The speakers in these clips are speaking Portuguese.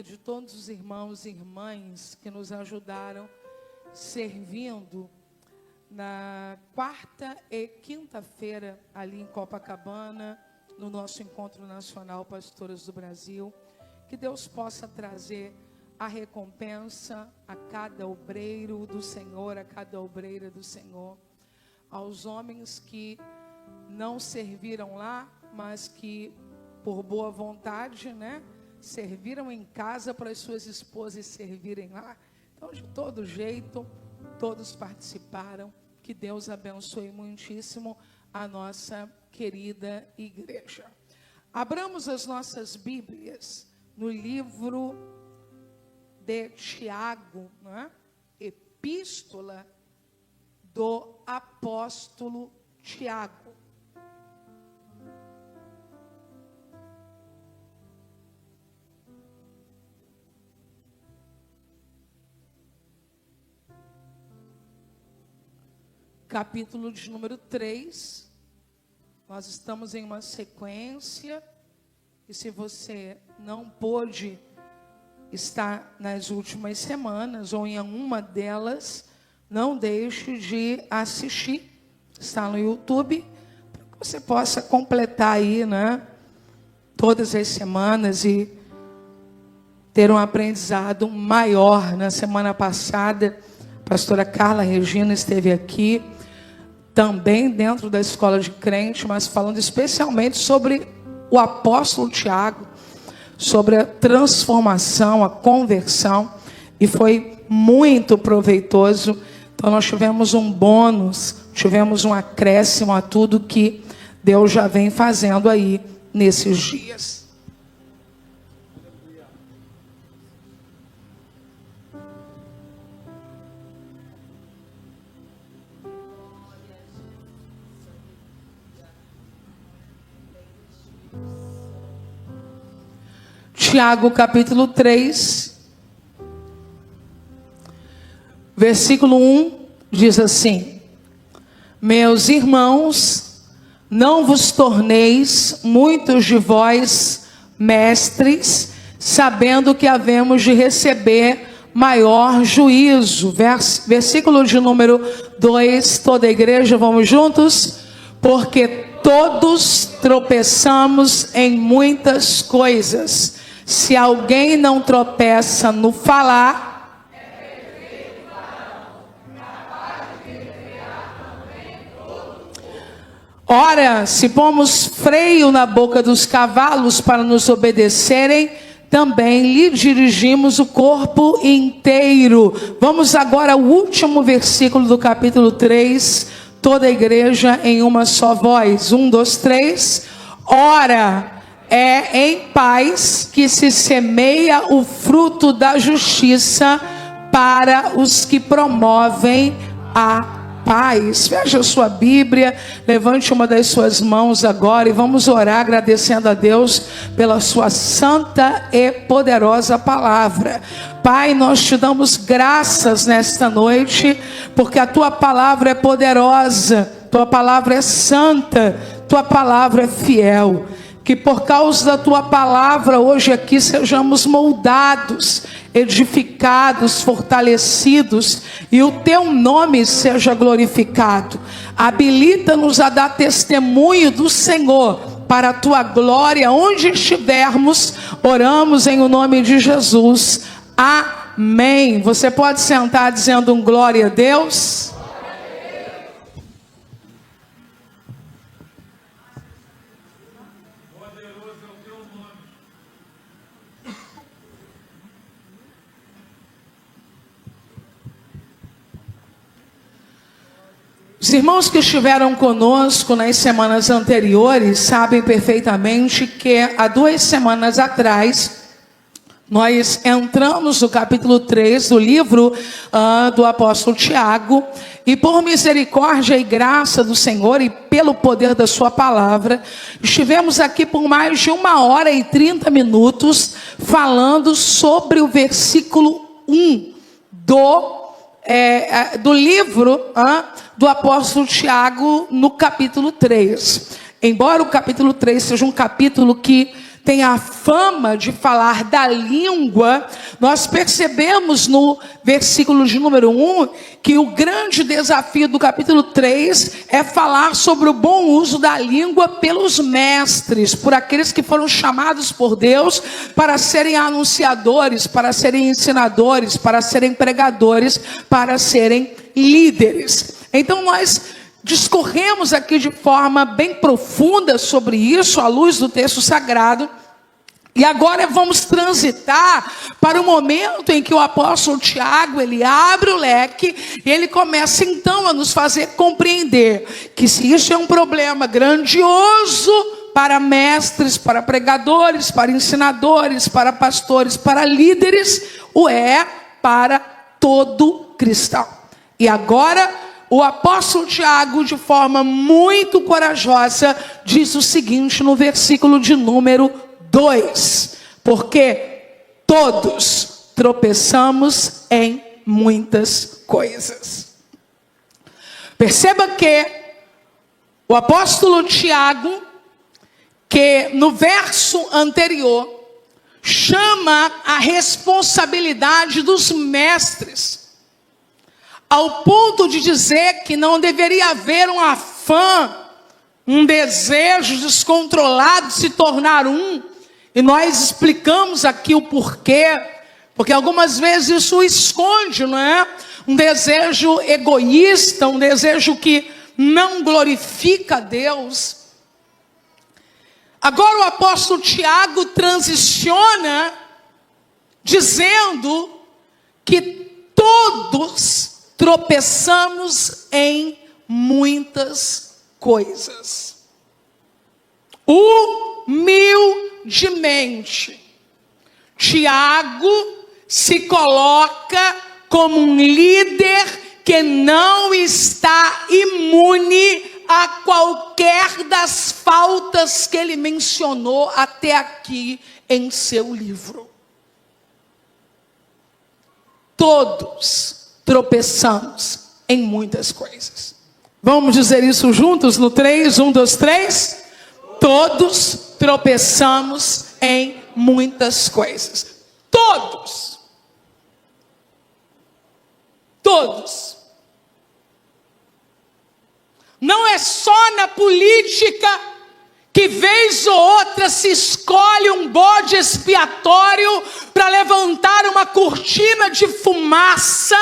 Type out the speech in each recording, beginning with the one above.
de todos os irmãos e irmãs que nos ajudaram servindo na quarta e quinta-feira ali em Copacabana, no nosso encontro nacional Pastoras do Brasil. Que Deus possa trazer a recompensa a cada obreiro do Senhor, a cada obreira do Senhor, aos homens que não serviram lá, mas que por boa vontade, serviram em casa para as suas esposas servirem lá. Então, de todo jeito, todos participaram. Que Deus abençoe muitíssimo a nossa querida igreja. Abramos as nossas Bíblias no livro de Tiago, Epístola do apóstolo Tiago. Capítulo de número 3, nós estamos em uma sequência, e se você não pôde estar nas últimas semanas, ou em uma delas, não deixe de assistir, está no YouTube, para que você possa completar aí, todas as semanas e ter um aprendizado maior. Na semana passada, a pastora Carla Regina esteve aqui, também dentro da escola de crente, mas falando especialmente sobre o apóstolo Tiago, sobre a transformação, a conversão, e foi muito proveitoso. Então nós tivemos um bônus, tivemos um acréscimo a tudo que Deus já vem fazendo aí nesses dias. Tiago capítulo 3, versículo 1, diz assim: Meus irmãos, não vos torneis muitos de vós mestres, sabendo que havemos de receber maior juízo. Versículo de número 2, toda a igreja, vamos juntos? Porque todos tropeçamos em muitas coisas. Se alguém não tropeça no falar, ora, se pomos freio na boca dos cavalos para nos obedecerem, também lhe dirigimos o corpo inteiro. Vamos agora ao último versículo do capítulo 3, toda a igreja em uma só voz. 1, 2, 3. Ora, é em paz que se semeia o fruto da justiça para os que promovem a paz. Veja a sua Bíblia, levante uma das suas mãos agora e vamos orar agradecendo a Deus pela sua santa e poderosa palavra. Pai, nós te damos graças nesta noite, porque a tua palavra é poderosa, tua palavra é santa, tua palavra é fiel. Que por causa da tua palavra hoje aqui sejamos moldados, edificados, fortalecidos e o teu nome seja glorificado. Habilita-nos a dar testemunho do Senhor para a tua glória onde estivermos. Oramos em o nome de Jesus. Amém. Você pode sentar dizendo um glória a Deus. Os irmãos que estiveram conosco nas semanas anteriores sabem perfeitamente que há 2 semanas atrás nós entramos no capítulo 3 do livro do apóstolo Tiago, e por misericórdia e graça do Senhor e pelo poder da sua palavra, estivemos aqui por mais de 1h30 falando sobre o versículo 1 do livro do apóstolo Tiago, no capítulo 3. Embora o capítulo 3 seja um capítulo que tem a fama de falar da língua, nós percebemos no versículo de número 1, que o grande desafio do capítulo 3 é falar sobre o bom uso da língua pelos mestres, por aqueles que foram chamados por Deus para serem anunciadores, para serem ensinadores, para serem pregadores, para serem líderes. Então nós discorremos aqui de forma bem profunda sobre isso, à luz do texto sagrado. E agora vamos transitar para o momento em que o apóstolo Tiago, ele abre o leque e ele começa então a nos fazer compreender que se isso é um problema grandioso para mestres, para pregadores, para ensinadores, para pastores, para líderes, o é para todo cristão. E agora o apóstolo Tiago, de forma muito corajosa, diz o seguinte no versículo de número 2: porque todos tropeçamos em muitas coisas. Perceba que o apóstolo Tiago, que no verso anterior, chama a responsabilidade dos mestres, ao ponto de dizer que não deveria haver um afã, um desejo descontrolado de se tornar um. E nós explicamos aqui o porquê, porque algumas vezes isso esconde, não é? Um desejo egoísta, um desejo que não glorifica a Deus. Agora o apóstolo Tiago transiciona, dizendo que todos tropeçamos em muitas coisas. Humildemente, Tiago se coloca como um líder que não está imune a qualquer das faltas que ele mencionou até aqui em seu livro. Todos tropeçamos em muitas coisas. Vamos dizer isso juntos no 3, 1, 2, 3. Todos tropeçamos em muitas coisas. Todos. Todos. Não é só na política que vez ou outra se escolhe um bode expiatório para levantar uma cortina de fumaça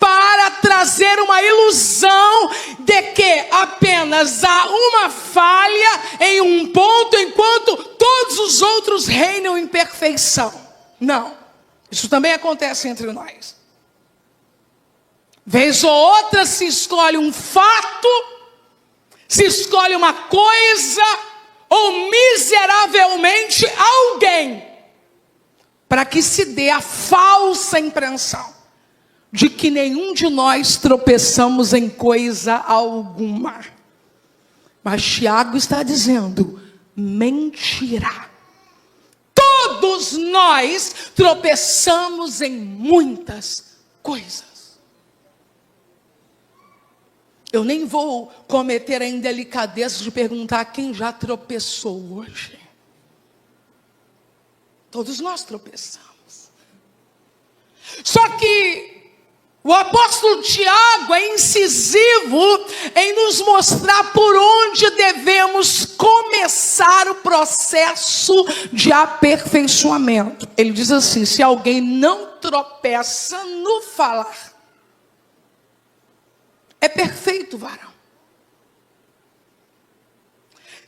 para trazer uma ilusão de que apenas há uma falha em um ponto, enquanto todos os outros reinam em perfeição. Não, isso também acontece entre nós. Vez ou outra se escolhe um fato, se escolhe uma coisa, ou miseravelmente alguém, para que se dê a falsa impressão de que nenhum de nós tropeçamos em coisa alguma. Mas Tiago está dizendo: mentira. Todos nós tropeçamos em muitas coisas. Eu nem vou cometer a indelicadeza de perguntar quem já tropeçou hoje. Todos nós tropeçamos. Só que o apóstolo Tiago é incisivo em nos mostrar por onde devemos começar o processo de aperfeiçoamento. Ele diz assim: se alguém não tropeça no falar, é perfeito varão,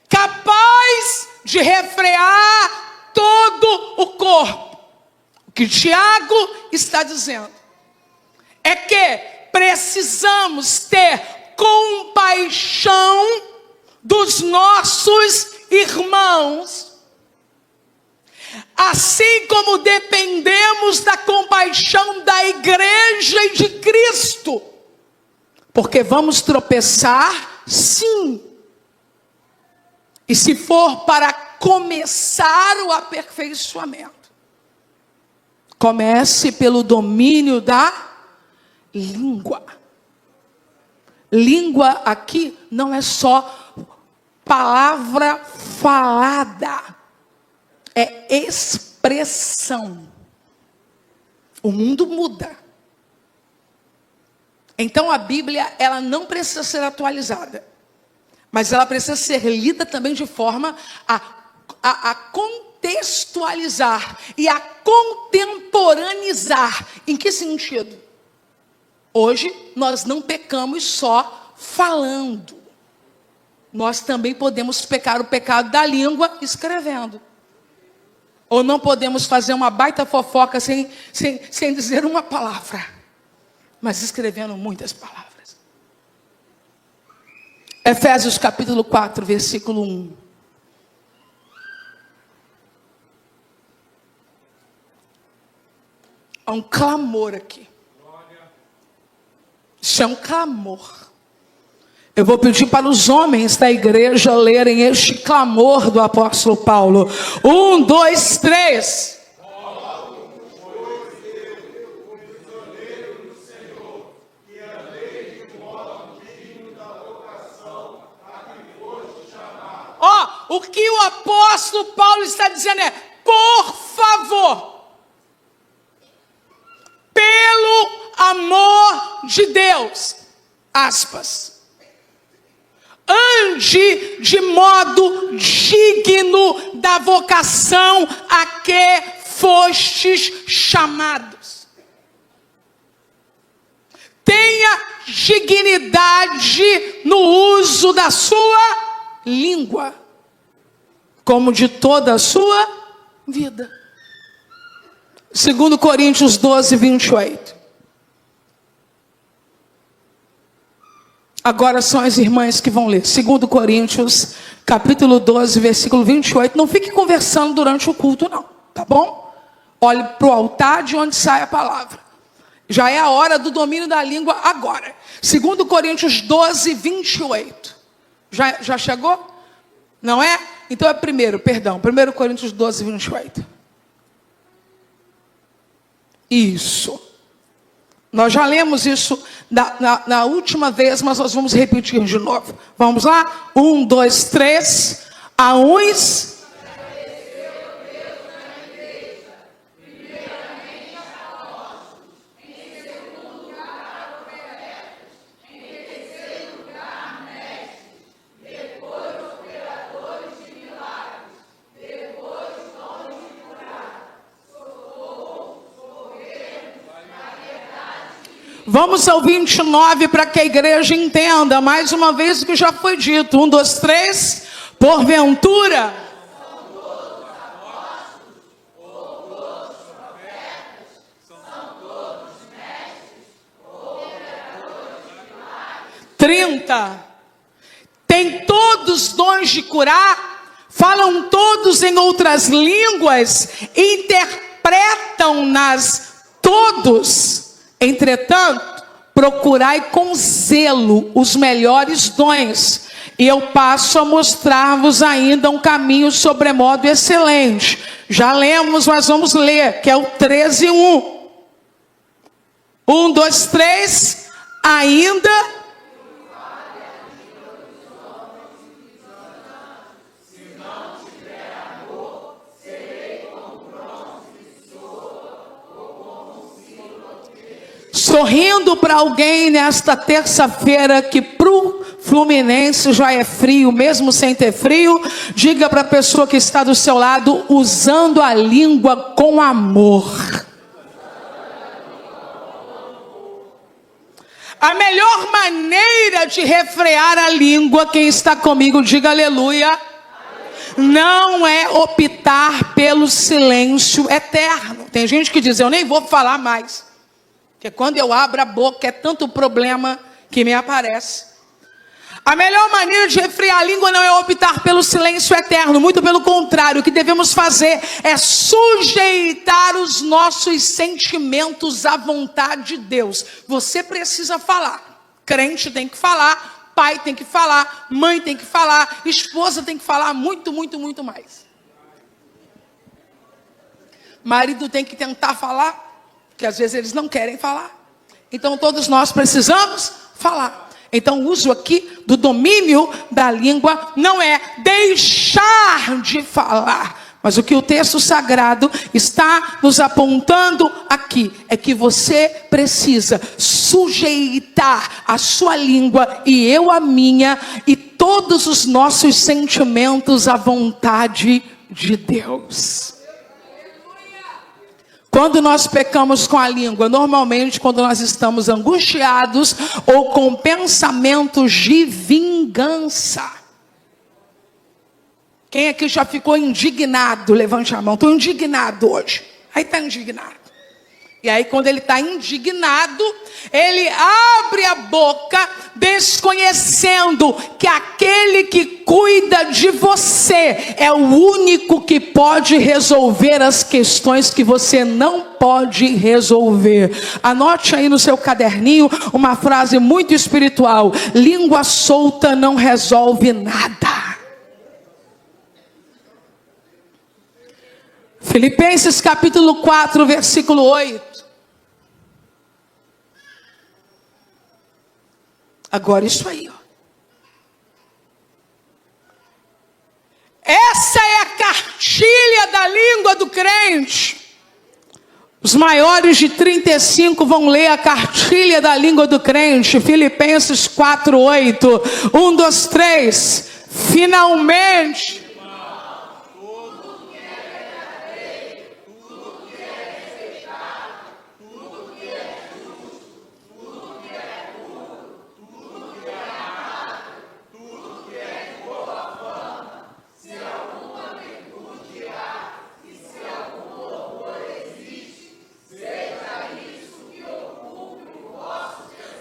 capaz de refrear todo o corpo. O que Tiago está dizendo é que precisamos ter compaixão dos nossos irmãos, assim como dependemos da compaixão da igreja e de Cristo. Porque vamos tropeçar, sim. E se for para começar o aperfeiçoamento, comece pelo domínio da língua. Língua aqui não é só palavra falada. é expressão. O mundo muda. Então a Bíblia, ela não precisa ser atualizada, mas ela precisa ser lida também de forma a contextualizar e a contemporaneizar. Em que sentido? Hoje nós não pecamos só falando. Nós também podemos pecar o pecado da língua escrevendo. Ou não podemos fazer uma baita fofoca sem dizer uma palavra, mas escrevendo muitas palavras. Efésios capítulo 4, versículo 1. Há um clamor aqui. Isso é um clamor. Eu vou pedir para os homens da igreja lerem este clamor do apóstolo Paulo. 1, 2, 3. Ó, o que o apóstolo Paulo está dizendo é: por favor, pelo amor de Deus, aspas, ande de modo digno da vocação a que fostes chamados. Tenha dignidade no uso da sua língua, como de toda a sua vida. 2 Coríntios 12, 28. Agora são as irmãs que vão ler. 2 Coríntios, capítulo 12, versículo 28. Não fique conversando durante o culto, não. Tá bom? Olhe para o altar de onde sai a palavra. Já é a hora do domínio da língua agora. 2 Coríntios 12, 28. Já chegou? Não é? Então é 1 Coríntios 12, 28. Isso. Nós já lemos isso na última vez, mas nós vamos repetir de novo. Vamos lá? 1, 2, 3. A uns... Vamos ao 29 para que a igreja entenda mais uma vez o que já foi dito. 1, 2, 3. Porventura. São todos apóstolos, ou todos profetas, são todos mestres, ou operadores de milagres. 30. Tem todos dons de curar, falam todos em outras línguas, interpretam-nas todos. Entretanto, procurai com zelo os melhores dons, e eu passo a mostrar-vos ainda um caminho sobremodo excelente. Já lemos, mas vamos ler, que é o 13, 1. 1, 2, 3, ainda... Sorrindo para alguém nesta terça-feira que pro Fluminense já é frio, mesmo sem ter frio, diga para a pessoa que está do seu lado, usando a língua com amor. A melhor maneira de refrear a língua, quem está comigo, diga aleluia, não é optar pelo silêncio eterno. Tem gente que diz, eu nem vou falar mais. Porque quando eu abro a boca é tanto problema que me aparece. A melhor maneira de refrear a língua não é optar pelo silêncio eterno. Muito pelo contrário, o que devemos fazer é sujeitar os nossos sentimentos à vontade de Deus. Você precisa falar. Crente tem que falar, pai tem que falar, mãe tem que falar, esposa tem que falar, muito, muito, muito mais. Marido tem que tentar falar, que às vezes eles não querem falar. Então todos nós precisamos falar. Então o uso aqui do domínio da língua não é deixar de falar, Mas o que o texto sagrado está nos apontando aqui é que você precisa sujeitar a sua língua e eu a minha e todos os nossos sentimentos à vontade de Deus. Quando nós pecamos com a língua, normalmente quando nós estamos angustiados ou com pensamentos de vingança. Quem aqui já ficou indignado? Levante a mão. Estou indignado hoje. Aí está indignado. E aí quando ele está indignado, ele abre a boca desconhecendo que aquele que cuida de você é o único que pode resolver as questões que você não pode resolver. Anote aí no seu caderninho uma frase muito espiritual: língua solta não resolve nada. Filipenses capítulo 4, versículo 8. Agora isso aí, ó. Essa é a cartilha da língua do crente. Os maiores de 35 vão ler a cartilha da língua do crente. Filipenses 4, 8. 1, 2, 3. Finalmente.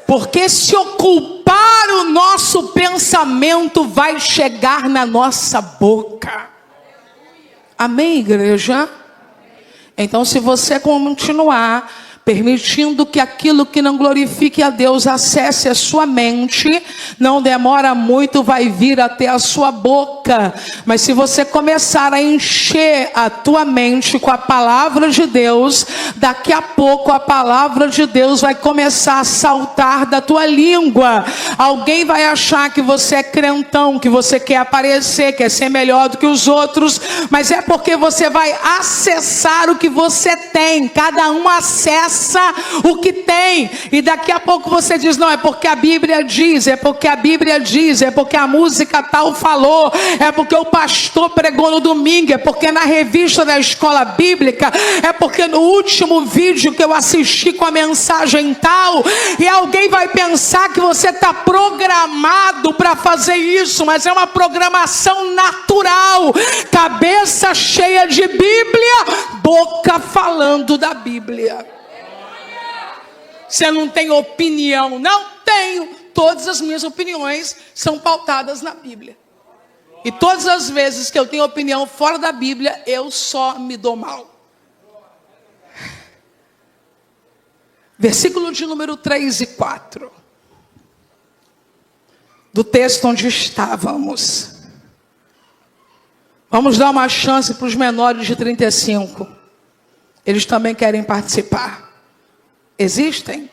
Porque se ocupar o nosso pensamento vai chegar na nossa boca. Amém, igreja? Então, se você continuar permitindo que aquilo que não glorifique a Deus acesse a sua mente, não demora muito, vai vir até a sua boca. Mas se você começar a encher a tua mente com a palavra de Deus, daqui a pouco a palavra de Deus vai começar a saltar da tua língua. Alguém vai achar que você é crentão, que você quer aparecer, quer ser melhor do que os outros, mas é porque você vai acessar o que você tem. Cada um acessa o que tem, e daqui a pouco você diz: não, é porque a Bíblia diz, é porque a Bíblia diz, é porque a música tal falou, é porque o pastor pregou no domingo, é porque na revista da escola bíblica, é porque no último vídeo que eu assisti com a mensagem tal. E alguém vai pensar que você está programado para fazer isso, mas é uma programação natural. Cabeça cheia de Bíblia, boca falando da Bíblia. Você não tem opinião? Não tenho. Todas as minhas opiniões são pautadas na Bíblia. E todas as vezes que eu tenho opinião fora da Bíblia, eu só me dou mal. Versículo de número 3 e 4. Do texto onde estávamos. Vamos dar uma chance para os menores de 35. Eles também querem participar. Existem?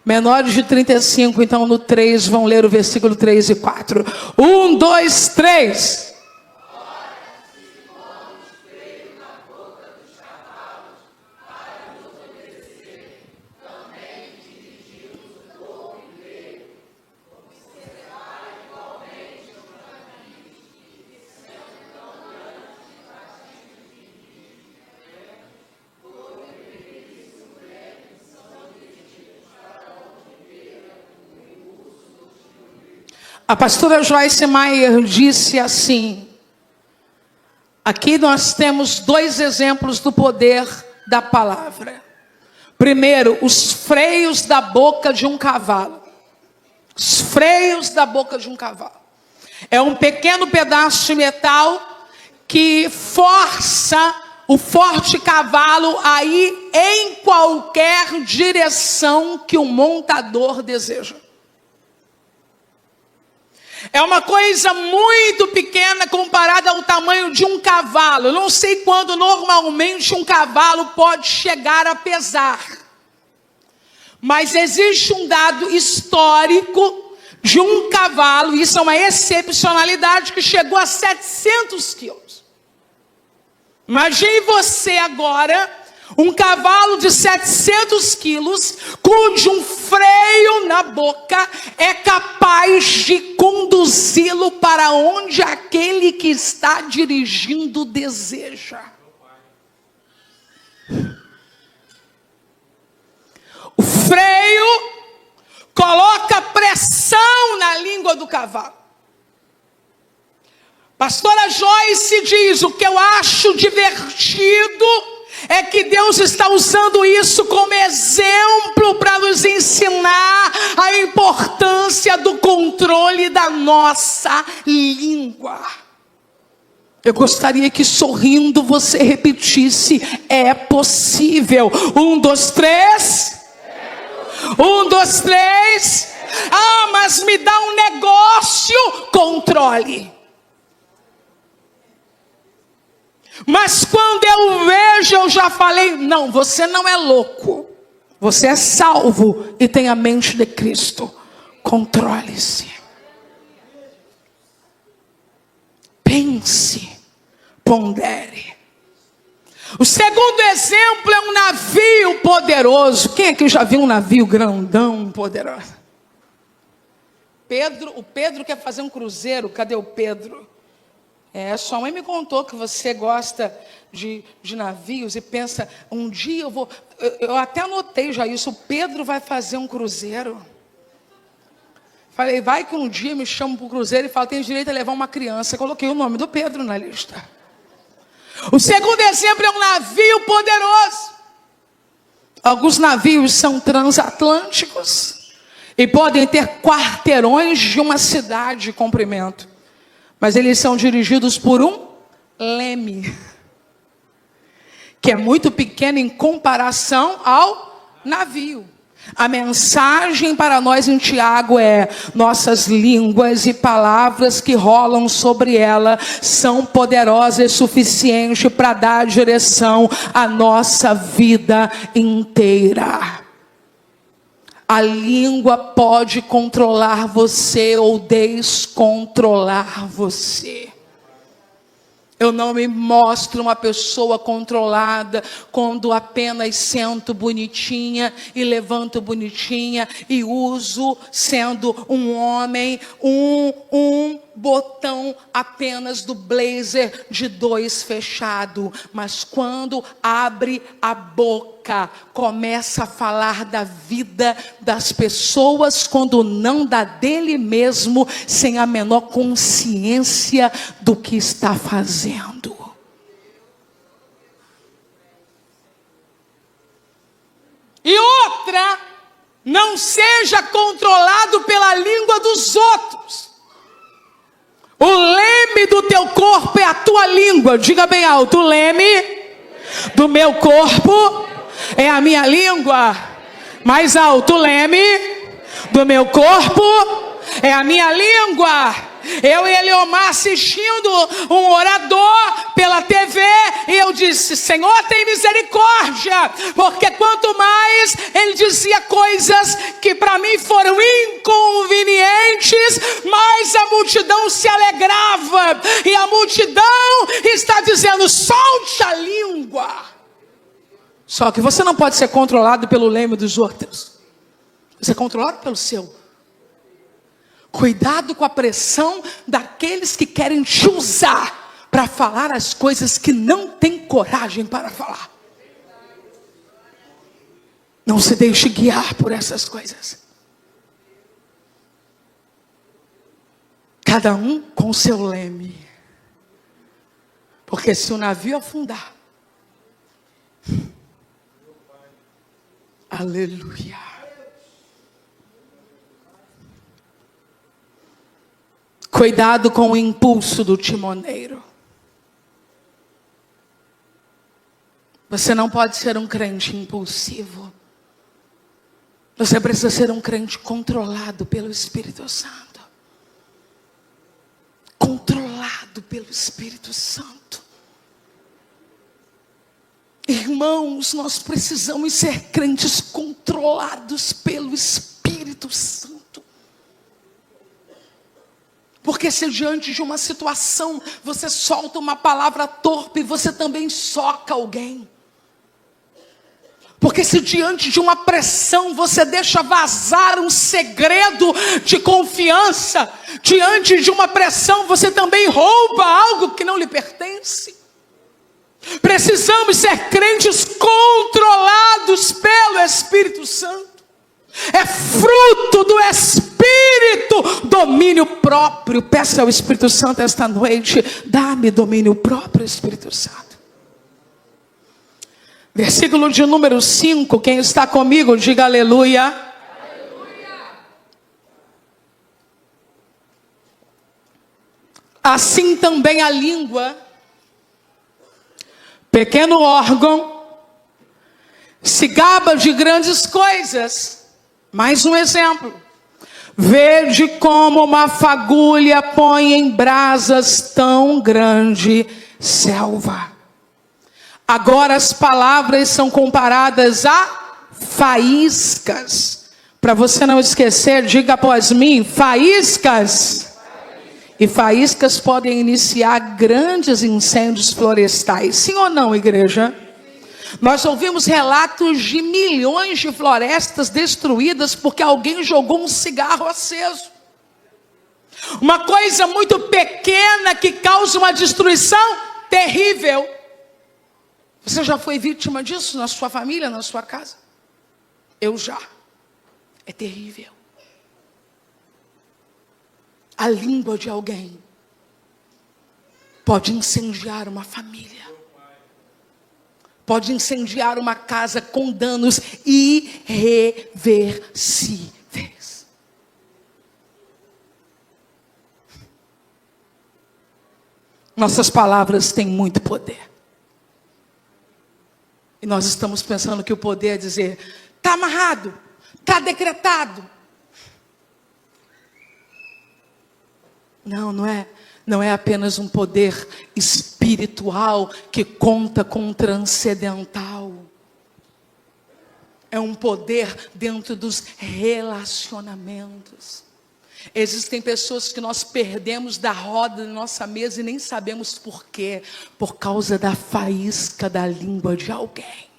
Menores de 35, então no 3, vão ler o versículo 3 e 4. 1, 2, 3. A pastora Joyce Meyer disse assim: aqui nós temos dois exemplos do poder da palavra. Primeiro, os freios da boca de um cavalo. Os freios da boca de um cavalo. É um pequeno pedaço de metal que força o forte cavalo a ir em qualquer direção que o montador deseja. É uma coisa muito pequena comparada ao tamanho de um cavalo. Eu não sei quando normalmente um cavalo pode chegar a pesar. Mas existe um dado histórico de um cavalo, isso é uma excepcionalidade, que chegou a 700 quilos. Imagine você agora, um cavalo de 700 quilos, cujo freio na boca é capaz de conduzi-lo para onde aquele que está dirigindo deseja. O freio coloca pressão na língua do cavalo. Pastora Joyce diz: o que eu acho divertido é que Deus está usando isso como exemplo para nos ensinar a importância do controle da nossa língua. Eu gostaria que sorrindo você repetisse: é possível. 1, 2, 3. 1, 2, 3. Ah, mas me dá um negócio. Controle. Mas quando eu vejo, eu já falei: não, você não é louco. Você é salvo e tem a mente de Cristo. Controle-se. Pense. Pondere. O segundo exemplo é um navio poderoso. Quem aqui já viu um navio grandão, poderoso? O Pedro quer fazer um cruzeiro. Cadê o Pedro? Sua mãe me contou que você gosta de navios e pensa: um dia eu vou... Eu até anotei já isso. O Pedro vai fazer um cruzeiro. Falei: vai que um dia me chamam para o cruzeiro e falo: tem direito a levar uma criança. Coloquei o nome do Pedro na lista. O segundo exemplo é um navio poderoso. Alguns navios são transatlânticos e podem ter quarteirões de uma cidade de comprimento. Mas eles são dirigidos por um leme, que é muito pequeno em comparação ao navio. A mensagem para nós em Tiago é: nossas línguas e palavras que rolam sobre ela são poderosas o suficiente para dar direção à nossa vida inteira. A língua pode controlar você ou descontrolar você. Eu não me mostro uma pessoa controlada quando apenas sento bonitinha e levanto bonitinha e uso, sendo um homem, um botão apenas do blazer de 2 fechado. Mas quando abre a boca, começa a falar da vida das pessoas, quando não da dele mesmo, sem a menor consciência do que está fazendo. E outra: não seja controlado pela língua dos outros. O leme do teu corpo é a tua língua. Diga bem alto: o leme do meu corpo é a minha língua. Mais alto: o leme do meu corpo é a minha língua. Eu e Eliomar assistindo um orador pela TV, e eu disse: Senhor, tem misericórdia, porque quanto mais ele dizia coisas que para mim foram inconvenientes, mais a multidão se alegrava, e a multidão está dizendo: solte a língua. Só que você não pode ser controlado pelo leme dos outros, você é controlado pelo seu. Cuidado com a pressão daqueles que querem te usar para falar as coisas que não tem coragem para falar. Não se deixe guiar por essas coisas. Cada um com o seu leme. Porque se o navio afundar, aleluia. Cuidado com o impulso do timoneiro. Você não pode ser um crente impulsivo. Você precisa ser um crente controlado pelo Espírito Santo. Controlado pelo Espírito Santo. Irmãos, nós precisamos ser crentes controlados pelo Espírito Santo. Porque se diante de uma situação você solta uma palavra torpe, você também soca alguém. Porque se diante de uma pressão você deixa vazar um segredo de confiança, diante de uma pressão você também rouba algo que não lhe pertence. Precisamos ser crentes controlados pelo Espírito Santo. É fruto do Espírito, domínio próprio. Peça ao Espírito Santo esta noite: dá-me domínio próprio, Espírito Santo. Versículo de número 5, quem está comigo, diga aleluia. Aleluia. Assim também a língua, pequeno órgão, se gaba de grandes coisas. Mais um exemplo. Vede como uma fagulha põe em brasas tão grande selva. Agora as palavras são comparadas a faíscas. Para você não esquecer, diga após mim: faíscas. E faíscas podem iniciar grandes incêndios florestais. Sim ou não, igreja? Nós ouvimos relatos de milhões de florestas destruídas porque alguém jogou um cigarro aceso. Uma coisa muito pequena que causa uma destruição terrível. Você já foi vítima disso na sua família, na sua casa? Eu já. É terrível. A língua de alguém pode incendiar uma família. Pode incendiar uma casa com danos irreversíveis. Nossas palavras têm muito poder. E nós estamos pensando que o poder é dizer: está amarrado, está decretado. Não, não é apenas um poder espiritual que conta com um transcendental. É um poder dentro dos relacionamentos. Existem pessoas que nós perdemos da roda da nossa mesa e nem sabemos por quê. Por causa da faísca da língua de alguém.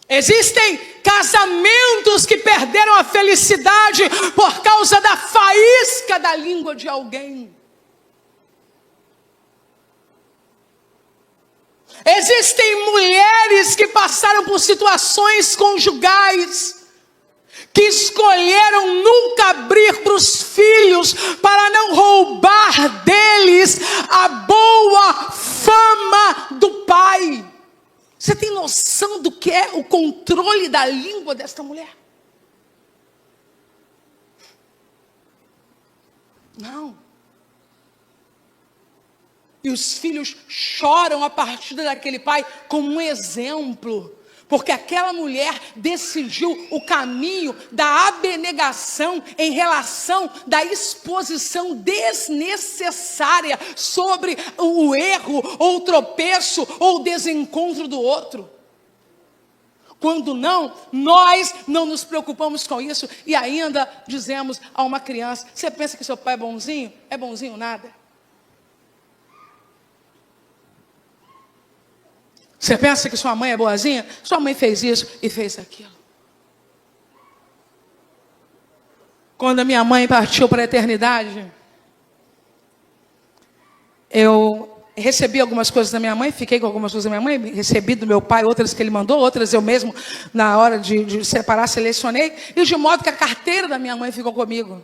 Existem casamentos que perderam a felicidade por causa da faísca da língua de alguém. Existem mulheres que passaram por situações conjugais, que escolheram nunca abrir para os filhos, para não roubar deles a boa fama do pai. Você tem noção do que é o controle da língua desta mulher? Não. E os filhos choram a partir daquele pai como um exemplo. Porque aquela mulher decidiu o caminho da abnegação em relação da exposição desnecessária sobre o erro, ou o tropeço, ou o desencontro do outro. Quando não, nós não nos preocupamos com isso e ainda dizemos a uma criança: você pensa que seu pai é bonzinho? É bonzinho nada. Você pensa que sua mãe é boazinha? Sua mãe fez isso e fez aquilo. Quando a minha mãe partiu para a eternidade, eu recebi algumas coisas da minha mãe, fiquei com algumas coisas da minha mãe, recebi do meu pai, outras que ele mandou, outras eu mesmo, na hora de separar, selecionei, e de modo que a carteira da minha mãe ficou comigo.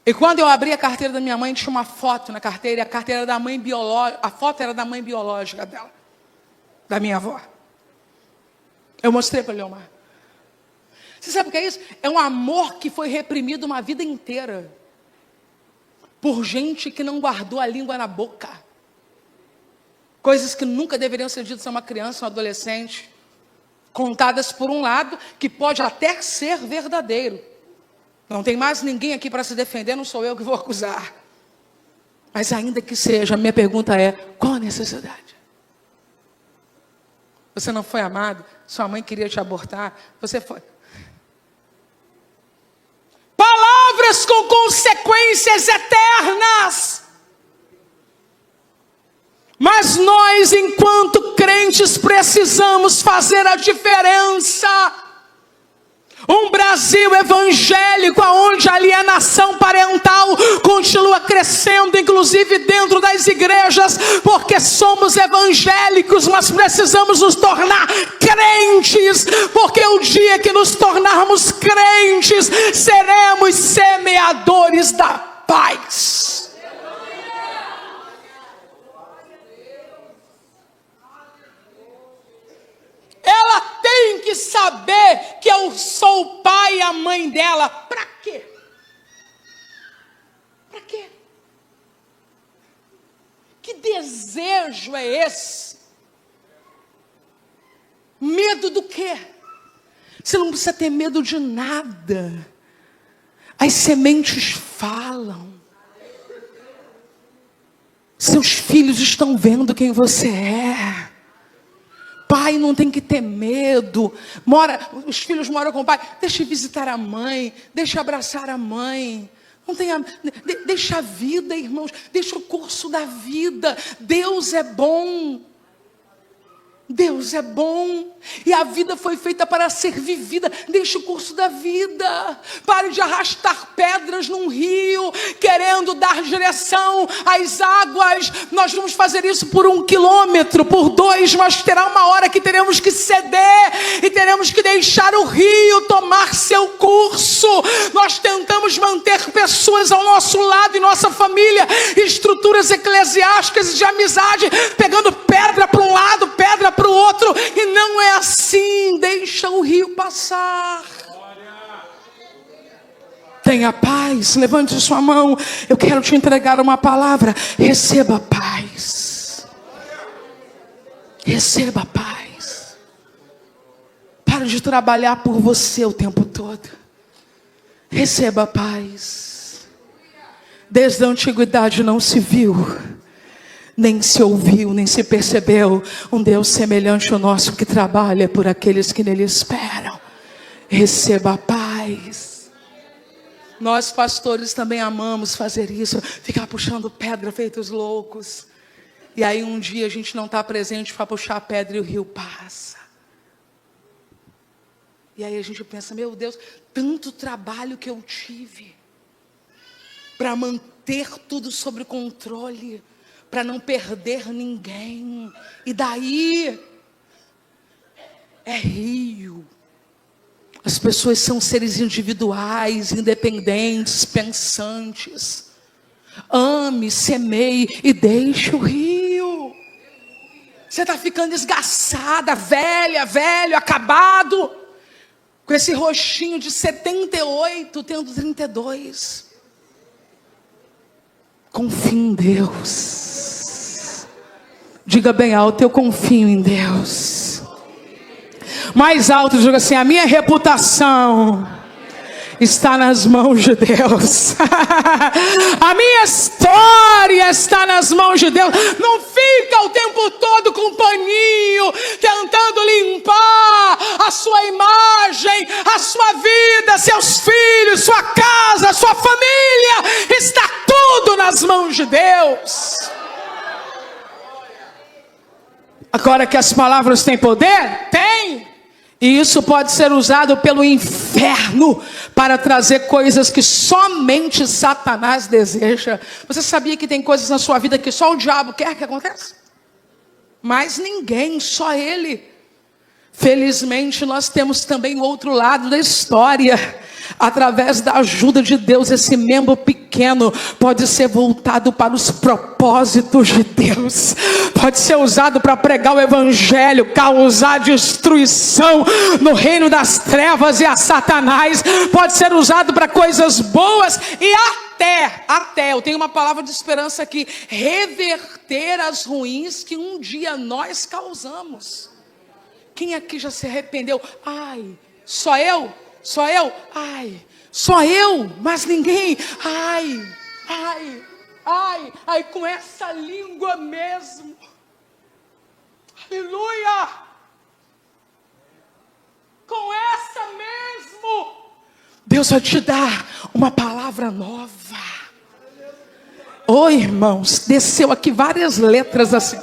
E quando eu abri a carteira da minha mãe, tinha uma foto na carteira, e a carteira era da mãe biológica, a foto era da mãe biológica dela, da minha avó. Eu mostrei para o Leomar. Você sabe o que é isso? É um amor que foi reprimido uma vida inteira, por gente que não guardou a língua na boca. Coisas que nunca deveriam ser ditas a uma criança, um adolescente, contadas por um lado, que pode até ser verdadeiro. Não tem mais ninguém aqui para se defender, não sou eu que vou acusar. Mas ainda que seja, a minha pergunta é: qual a necessidade? Você não foi amado. Sua mãe queria te abortar. Você foi. Palavras com consequências eternas. Mas nós, enquanto crentes, precisamos fazer a diferença. Um Brasil evangélico, onde a alienação parental continua crescendo, inclusive dentro das igrejas, porque somos evangélicos, mas precisamos nos tornar crentes, porque o dia que nos tornarmos crentes, seremos semeadores da paz. Ela tem que saber que eu sou o pai e a mãe dela. Para quê? Para quê? Que desejo é esse? Medo do quê? Você não precisa ter medo de nada. As sementes falam. Seus filhos estão vendo quem você é. Pai não tem que ter medo. Os filhos moram com o pai. Deixa visitar a mãe. Deixa abraçar a mãe. Não tenha, deixa a vida, irmãos. Deixa o curso da vida. Deus é bom. Deus é bom, e a vida foi feita para ser vivida. Deixe o curso da vida. Pare de arrastar pedras num rio, querendo dar direção às águas. Nós vamos fazer isso por 1 quilômetro, por 2, mas terá uma hora que teremos que ceder, e teremos que deixar o rio tomar seu curso. Nós tentamos manter pessoas ao nosso lado, em nossa família, estruturas eclesiásticas de amizade, pegando pedra para um lado, pedra para o outro, e não é assim. Deixa o rio passar. Tenha paz. Levante sua mão. Eu quero te entregar uma palavra. Receba paz. Receba paz. Pare de trabalhar por você o tempo todo. Receba paz. Desde a antiguidade não se viu, nem se ouviu, nem se percebeu um Deus semelhante ao nosso, que trabalha por aqueles que nele esperam. Receba a paz. Nós pastores também amamos fazer isso, ficar puxando pedra feitos loucos. E aí um dia a gente não está presente para puxar a pedra e o rio passa. E aí a gente pensa, meu Deus, tanto trabalho que eu tive para manter tudo sob controle, para não perder ninguém. E daí é rio. As pessoas são seres individuais, independentes, pensantes. Ame, semeie e deixe o rio. Você está ficando esgaçada, velha, velho, acabado, com esse rostinho de 78, tendo 32. Confie em Deus. Diga bem alto, eu confio em Deus. Mais alto, diga assim, a minha reputação está nas mãos de Deus. A minha história está nas mãos de Deus. Não fica o tempo todo com um paninho, tentando limpar a sua imagem, a sua vida, seus filhos, sua casa, sua família. Está tudo nas mãos de Deus. Agora que as palavras têm poder? Tem. E isso pode ser usado pelo inferno para trazer coisas que somente Satanás deseja. Você sabia que tem coisas na sua vida que só o diabo quer que aconteça? Mas ninguém, só ele. Felizmente nós temos também o outro lado da história. Através da ajuda de Deus, esse membro pequeno pode ser voltado para os propósitos de Deus. Pode ser usado para pregar o evangelho, causar destruição no reino das trevas e a Satanás. Pode ser usado para coisas boas e até, eu tenho uma palavra de esperança aqui, reverter as ruins que um dia nós causamos. Quem aqui já se arrependeu? Ai, só eu? Só eu? Ai, só eu, mas ninguém. Ai, com essa língua mesmo. Aleluia! com essa mesmo, Deus vai te dar uma palavra nova. Ô irmãos, desceu aqui várias letras assim.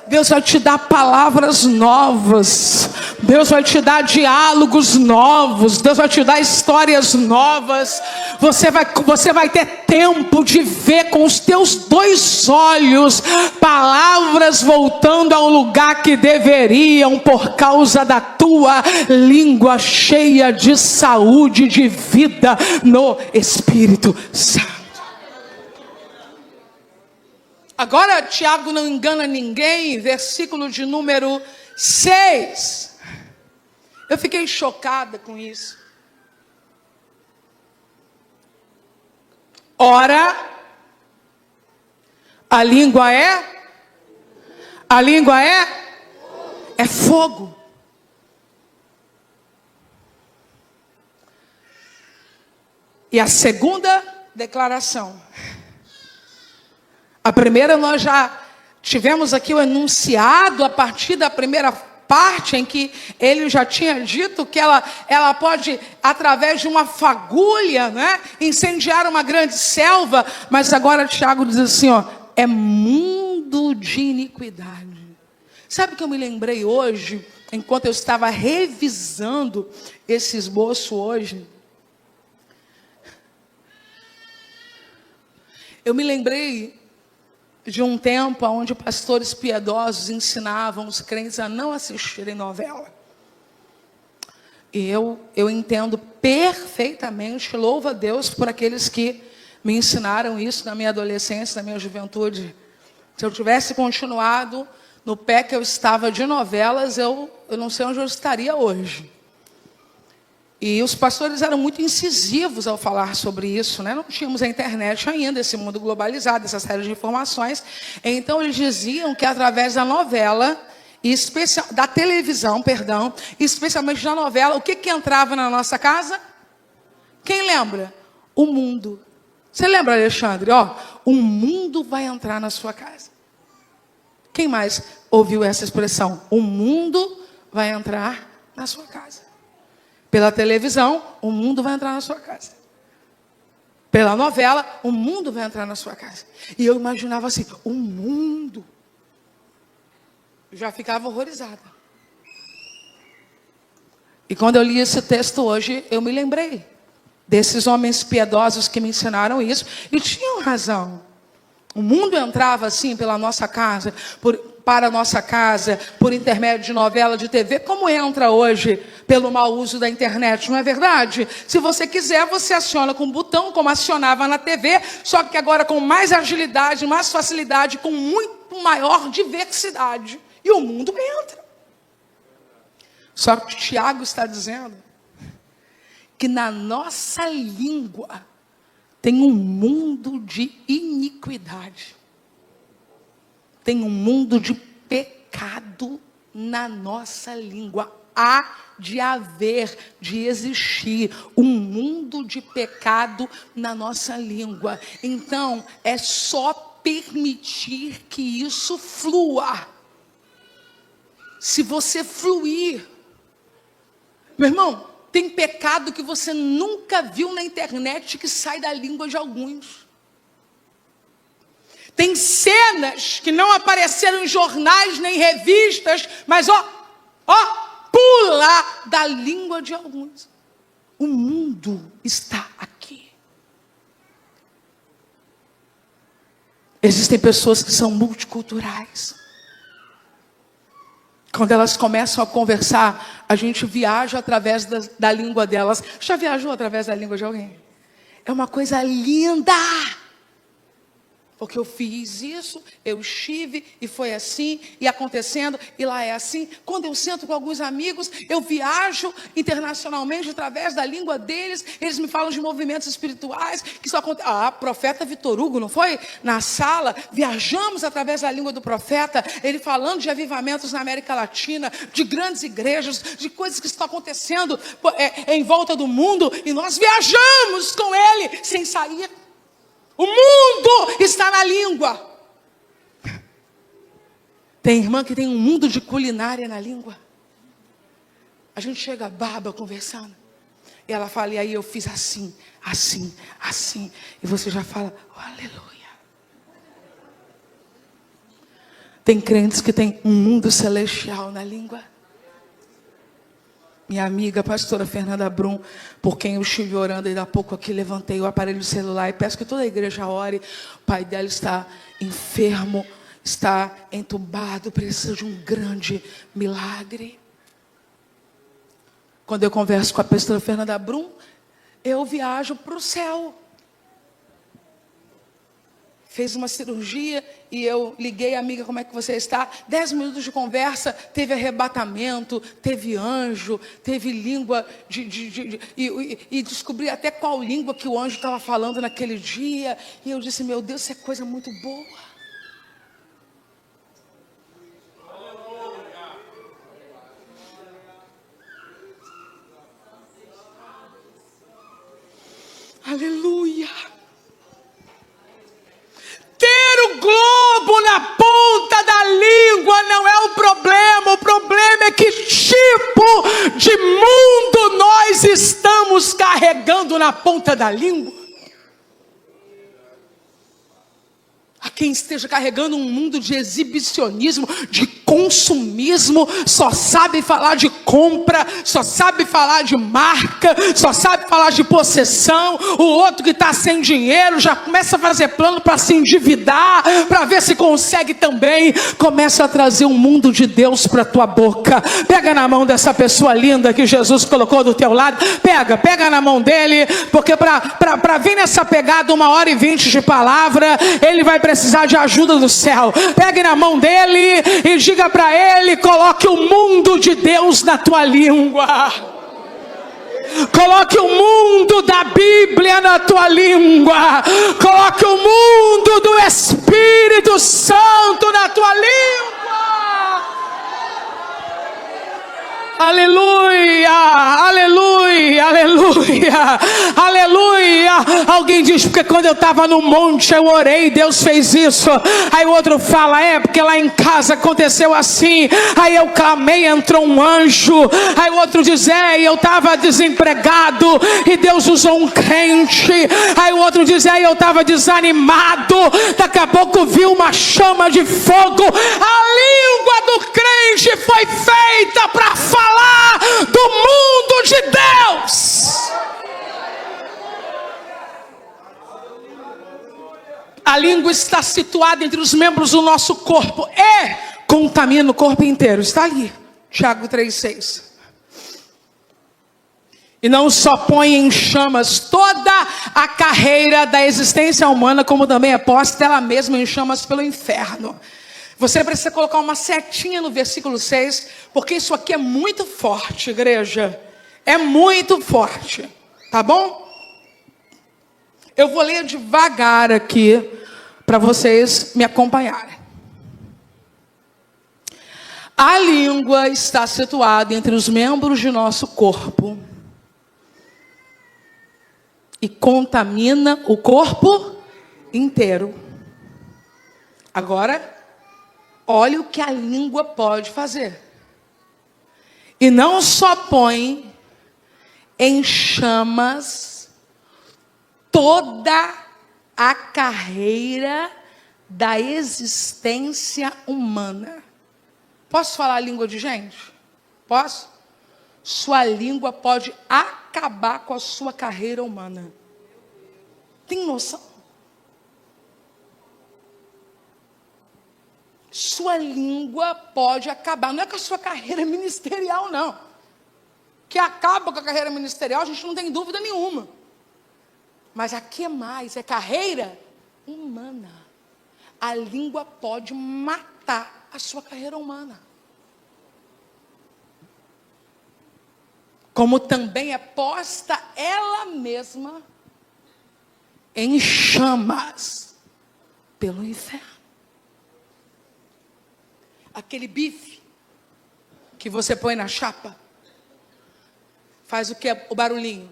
Deus vai te dar palavras novas. Deus vai te dar diálogos novos. Deus vai te dar histórias novas. Você vai ter tempo de ver com os teus dois olhos palavras voltando ao lugar que deveriam, por causa da tua língua cheia de saúde, de vida no Espírito Santo. Agora, Tiago não engana ninguém, versículo de número 6. Eu fiquei chocada com isso. Ora, a língua é fogo. E a segunda declaração. A primeira nós já tivemos aqui o enunciado a partir da primeira parte em que ele já tinha dito que ela pode, através de uma fagulha, né, incendiar uma grande selva. Mas agora Tiago diz assim, ó, é mundo de iniquidade. Sabe o que eu me lembrei hoje, enquanto eu estava revisando esse esboço hoje? Eu me lembrei de um tempo onde pastores piedosos ensinavam os crentes a não assistirem novela. E eu entendo perfeitamente, louvo a Deus por aqueles que me ensinaram isso na minha adolescência, na minha juventude. Se eu tivesse continuado no pé que eu estava de novelas, eu não sei onde eu estaria hoje. E os pastores eram muito incisivos ao falar sobre isso, né? Não tínhamos a internet ainda, esse mundo globalizado, essa série de informações. Então, eles diziam que através da novela, da televisão, especialmente da novela, o que entrava na nossa casa? Quem lembra? O mundo. Você lembra, Alexandre? O mundo vai entrar na sua casa. Quem mais ouviu essa expressão? O mundo vai entrar na sua casa. Pela televisão, o mundo vai entrar na sua casa. Pela novela, o mundo vai entrar na sua casa. E eu imaginava assim, o mundo. Eu já ficava horrorizada. E quando eu li esse texto hoje, eu me lembrei desses homens piedosos que me ensinaram isso. E tinham razão. O mundo entrava assim pela nossa casa, para a nossa casa, por intermédio de novela, de TV, como entra hoje pelo mau uso da internet, não é verdade? Se você quiser, você aciona com um botão, como acionava na TV, só que agora com mais agilidade, mais facilidade, com muito maior diversidade. E o mundo entra. Só que Tiago está dizendo que na nossa língua tem um mundo de iniquidade. Tem um mundo de pecado na nossa língua. Há de haver, de existir um mundo de pecado na nossa língua. Então, é só permitir que isso flua. Se você fluir, meu irmão, tem pecado que você nunca viu na internet que sai da língua de alguns. Tem cenas que não apareceram em jornais nem revistas, mas pula da língua de alguns. O mundo está aqui. Existem pessoas que são multiculturais. Quando elas começam a conversar, a gente viaja através da língua delas. Já viajou através da língua de alguém? É uma coisa linda. Porque eu fiz isso, eu estive, e foi assim, e acontecendo, e lá é assim. Quando eu sento com alguns amigos, eu viajo internacionalmente através da língua deles. Eles me falam de movimentos espirituais, que isso acontece. Profeta Vitor Hugo, não foi? Na sala, viajamos através da língua do profeta, ele falando de avivamentos na América Latina, de grandes igrejas, de coisas que estão acontecendo em volta do mundo, e nós viajamos com ele, sem sair. O mundo está na língua. Tem irmã que tem um mundo de culinária na língua. A gente chega baba conversando. E ela fala, e aí eu fiz assim, assim, assim. E você já fala, oh, aleluia. Tem crentes que tem um mundo celestial na língua. Minha amiga, pastora Fernanda Brum, por quem eu estive orando ainda há pouco aqui, levantei o aparelho celular e peço que toda a igreja ore. O pai dela está enfermo, está entubado, precisa de um grande milagre. Quando eu converso com a pastora Fernanda Brum, eu viajo para o céu. Fez uma cirurgia e eu liguei, amiga, como é que você está? 10 minutos de conversa, teve arrebatamento, teve anjo, teve língua, e descobri até qual língua que o anjo estava falando naquele dia. E eu disse, meu Deus, isso é coisa muito boa. Aleluia. Ter o globo na ponta da língua não é o problema é que tipo de mundo nós estamos carregando na ponta da língua. A quem esteja carregando um mundo de exibicionismo, de consumismo, só sabe falar de compra, só sabe falar de marca, só sabe falar de possessão. O outro que está sem dinheiro já começa a fazer plano para se endividar, para ver se consegue também. Começa a trazer um mundo de Deus para a tua boca. Pega na mão dessa pessoa linda que Jesus colocou do teu lado. Pega na mão dele, porque para vir nessa pegada 1h20 de palavra, ele vai precisar de ajuda do céu. Pegue na mão dele e diga para ele, coloque o mundo de Deus na tua língua. Coloque o mundo da Bíblia na tua língua. Coloque o mundo do Espírito Santo na tua língua. Aleluia, aleluia, aleluia, aleluia. Alguém diz, porque quando eu estava no monte eu orei, Deus fez isso. Aí o outro fala, porque lá em casa aconteceu assim. Aí eu clamei, entrou um anjo. Aí o outro diz, eu estava desempregado e Deus usou um crente. Aí o outro diz, eu estava desanimado, daqui a pouco vi uma chama de fogo. A língua do crente foi feita para falar do mundo de Deus. A língua está situada entre os membros do nosso corpo e contamina o corpo inteiro. Está ali, Tiago 3,6. E não só põe em chamas toda a carreira da existência humana, como também é posta ela mesma em chamas pelo inferno. Você precisa colocar uma setinha no versículo 6, porque isso aqui é muito forte, igreja. É muito forte, tá bom? Eu vou ler devagar aqui, para vocês me acompanharem. A língua está situada entre os membros de nosso corpo e contamina o corpo inteiro. Agora, olha o que a língua pode fazer. E não só põe em chamas toda a carreira da existência humana. Posso falar a língua de gente? Posso? Sua língua pode acabar com a sua carreira humana. Tem noção? Sua língua pode acabar. Não é com a sua carreira ministerial, não. Que acaba com a carreira ministerial, a gente não tem dúvida nenhuma. Mas aqui é mais, é carreira humana. A língua pode matar a sua carreira humana. Como também é posta ela mesma em chamas pelo inferno. Aquele bife que você põe na chapa, faz o que? O barulhinho.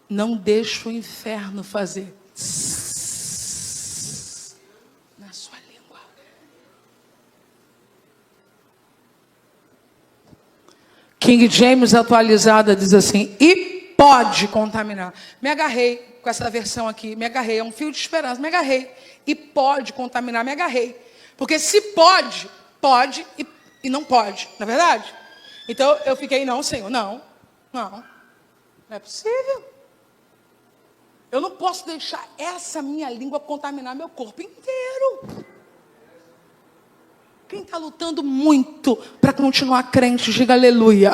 Não deixa o inferno fazer na King James atualizada diz assim: e pode contaminar. Me agarrei com essa versão aqui, me agarrei, é um fio de esperança, me agarrei. E pode contaminar, me agarrei. Porque se pode, pode e não pode, não é verdade? Então eu fiquei, não, Senhor, não é possível. Eu não posso deixar essa minha língua contaminar meu corpo inteiro. Quem está lutando muito para continuar crente, diga aleluia.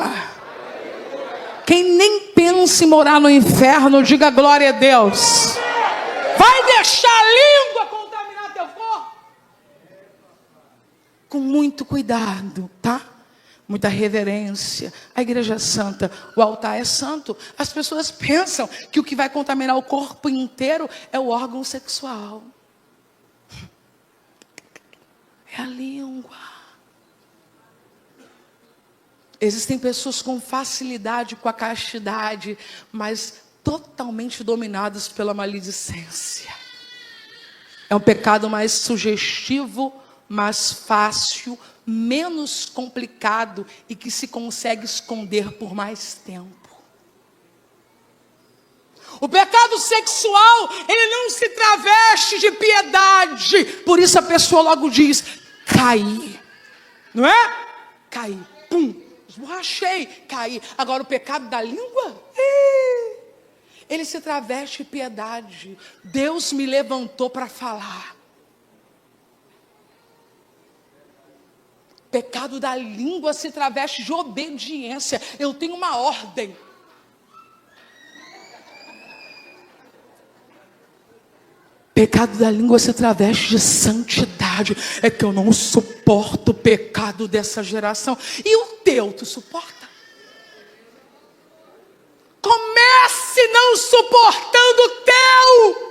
Quem nem pensa em morar no inferno, diga glória a Deus. Vai deixar a língua contaminar teu corpo? Com muito cuidado, tá? Muita reverência. A igreja é santa, o altar é santo. As pessoas pensam que o que vai contaminar o corpo inteiro é o órgão sexual. É a língua. Existem pessoas com facilidade com a castidade, mas totalmente dominadas pela maledicência. É um pecado mais sugestivo, mais fácil, menos complicado e que se consegue esconder por mais tempo. O pecado sexual, ele não se traveste de piedade. Por isso a pessoa logo diz, caí. Não é? Caí. Pum. Esborrachei. Caí. Agora o pecado da língua? Ele se traveste de piedade. Deus me levantou para falar. Pecado da língua se traveste de obediência. Eu tenho uma ordem. Pecado da língua se traveste de santidade. É que eu não suporto o pecado dessa geração. E o teu, tu suporta? Comece não suportando o teu.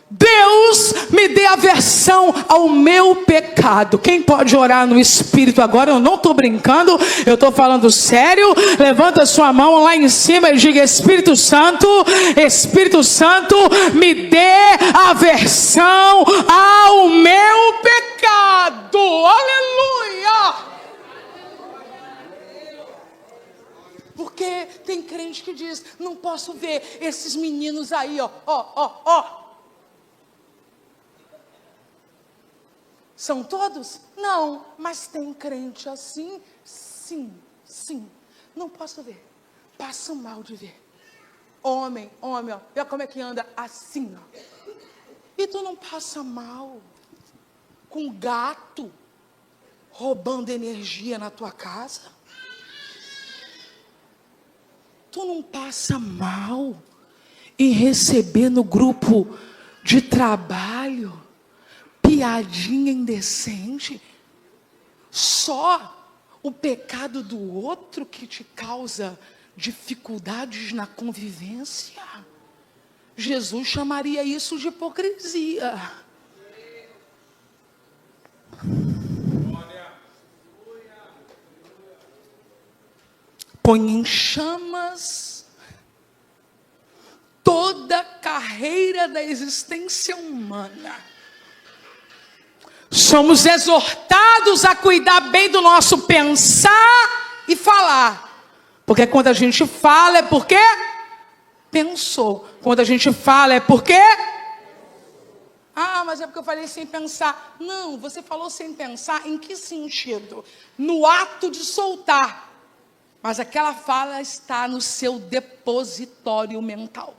Deus me dê aversão ao meu pecado. Quem pode orar no Espírito agora? Eu não estou brincando, eu estou falando sério. Levanta a sua mão lá em cima e diga, Espírito Santo, me dê aversão ao meu pecado. Aleluia! Porque tem crente que diz, não posso ver esses meninos aí, ó. São todos? Não, mas tem crente assim? Sim. Não posso ver. Passo mal de ver. Homem, ó. Olha como é que anda assim, ó. E tu não passa mal com gato roubando energia na tua casa? Tu não passa mal em receber no grupo de trabalho piadinha indecente? Só o pecado do outro que te causa dificuldades na convivência? Jesus chamaria isso de hipocrisia. Põe em chamas toda a carreira da existência humana. Somos exortados a cuidar bem do nosso pensar e falar. Porque quando a gente fala é porque pensou. Quando a gente fala é porque... mas é porque eu falei sem pensar. Não, você falou sem pensar em que sentido? No ato de soltar. Mas aquela fala está no seu depositório mental.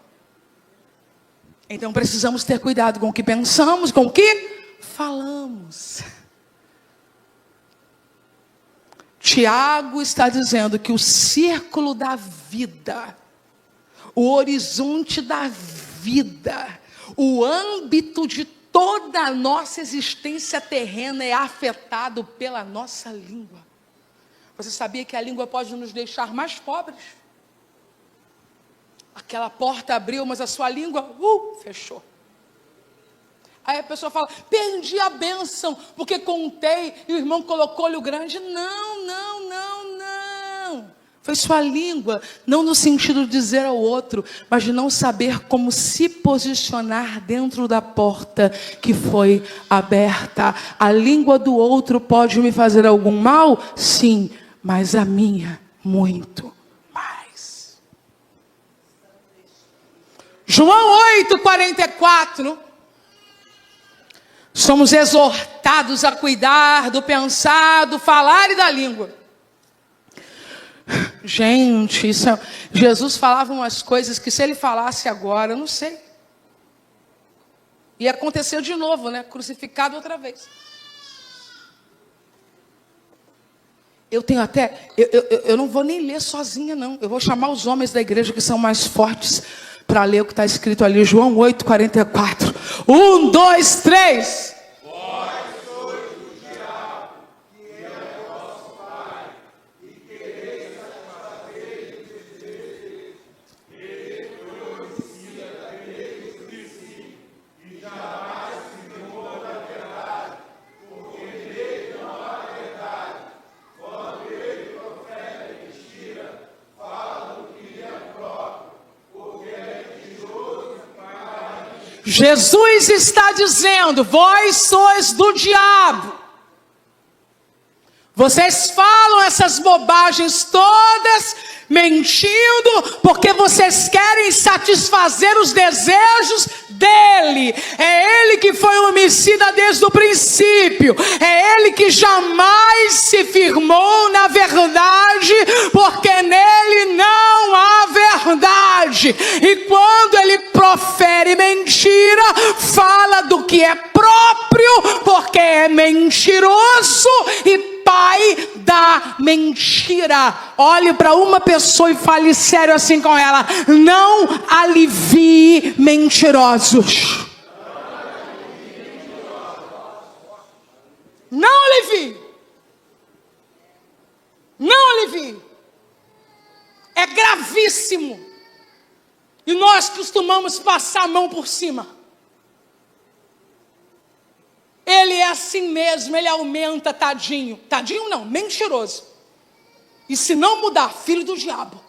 Então precisamos ter cuidado com o que pensamos, com o que falamos. Tiago está dizendo que o círculo da vida, o horizonte da vida, o âmbito de toda a nossa existência terrena é afetado pela nossa língua. Você sabia que a língua pode nos deixar mais pobres? Aquela porta abriu, mas a sua língua, fechou. Aí a pessoa fala, perdi a bênção, porque contei e o irmão colocou olho grande. Não. Foi sua língua, não no sentido de dizer ao outro, mas de não saber como se posicionar dentro da porta que foi aberta. A língua do outro pode me fazer algum mal? Sim, mas a minha muito mais. João 8:44. Somos exortados a cuidar do pensar, do falar e da língua. Gente, Jesus falava umas coisas que se ele falasse agora, eu não sei. E aconteceu de novo, né? Crucificado outra vez. Eu tenho até... Eu não vou nem ler sozinha, não. Eu vou chamar os homens da igreja que são mais fortes para ler o que está escrito ali. João 8:44. 1, 2, 3. Jesus está dizendo: vós sois do diabo. Vocês falam essas bobagens todas, mentindo, porque vocês querem satisfazer os desejos dele. É ele que foi homicida desde o princípio. É ele que jamais se firmou na verdade, porque nele não há verdade. E quando ele profere mentira, fala do que é próprio, porque é mentiroso e pai da mentira. Olhe para uma pessoa e fale sério assim com ela: não alivie mentirosos. Não alivie. Não alivie. É gravíssimo. E nós costumamos passar a mão por cima. Ele é assim mesmo, ele aumenta, tadinho. Tadinho não, mentiroso. E se não mudar, filho do diabo.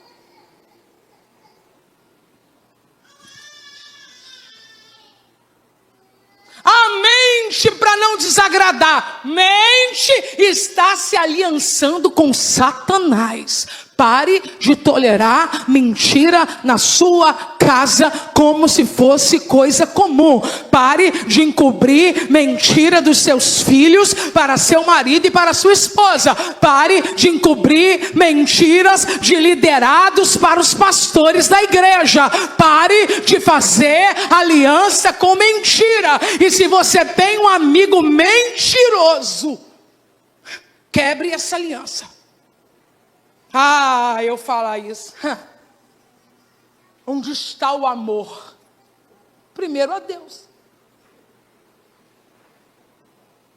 A mente, para não desagradar, mente está se aliançando com Satanás. Pare de tolerar mentira na sua casa como se fosse coisa comum. Pare de encobrir mentira dos seus filhos para seu marido e para sua esposa. Pare de encobrir mentiras de liderados para os pastores da igreja. Pare de fazer aliança com mentira. E se você tem um amigo mentiroso, quebre essa aliança. Ah, eu falar isso. Onde está o amor? Primeiro a Deus.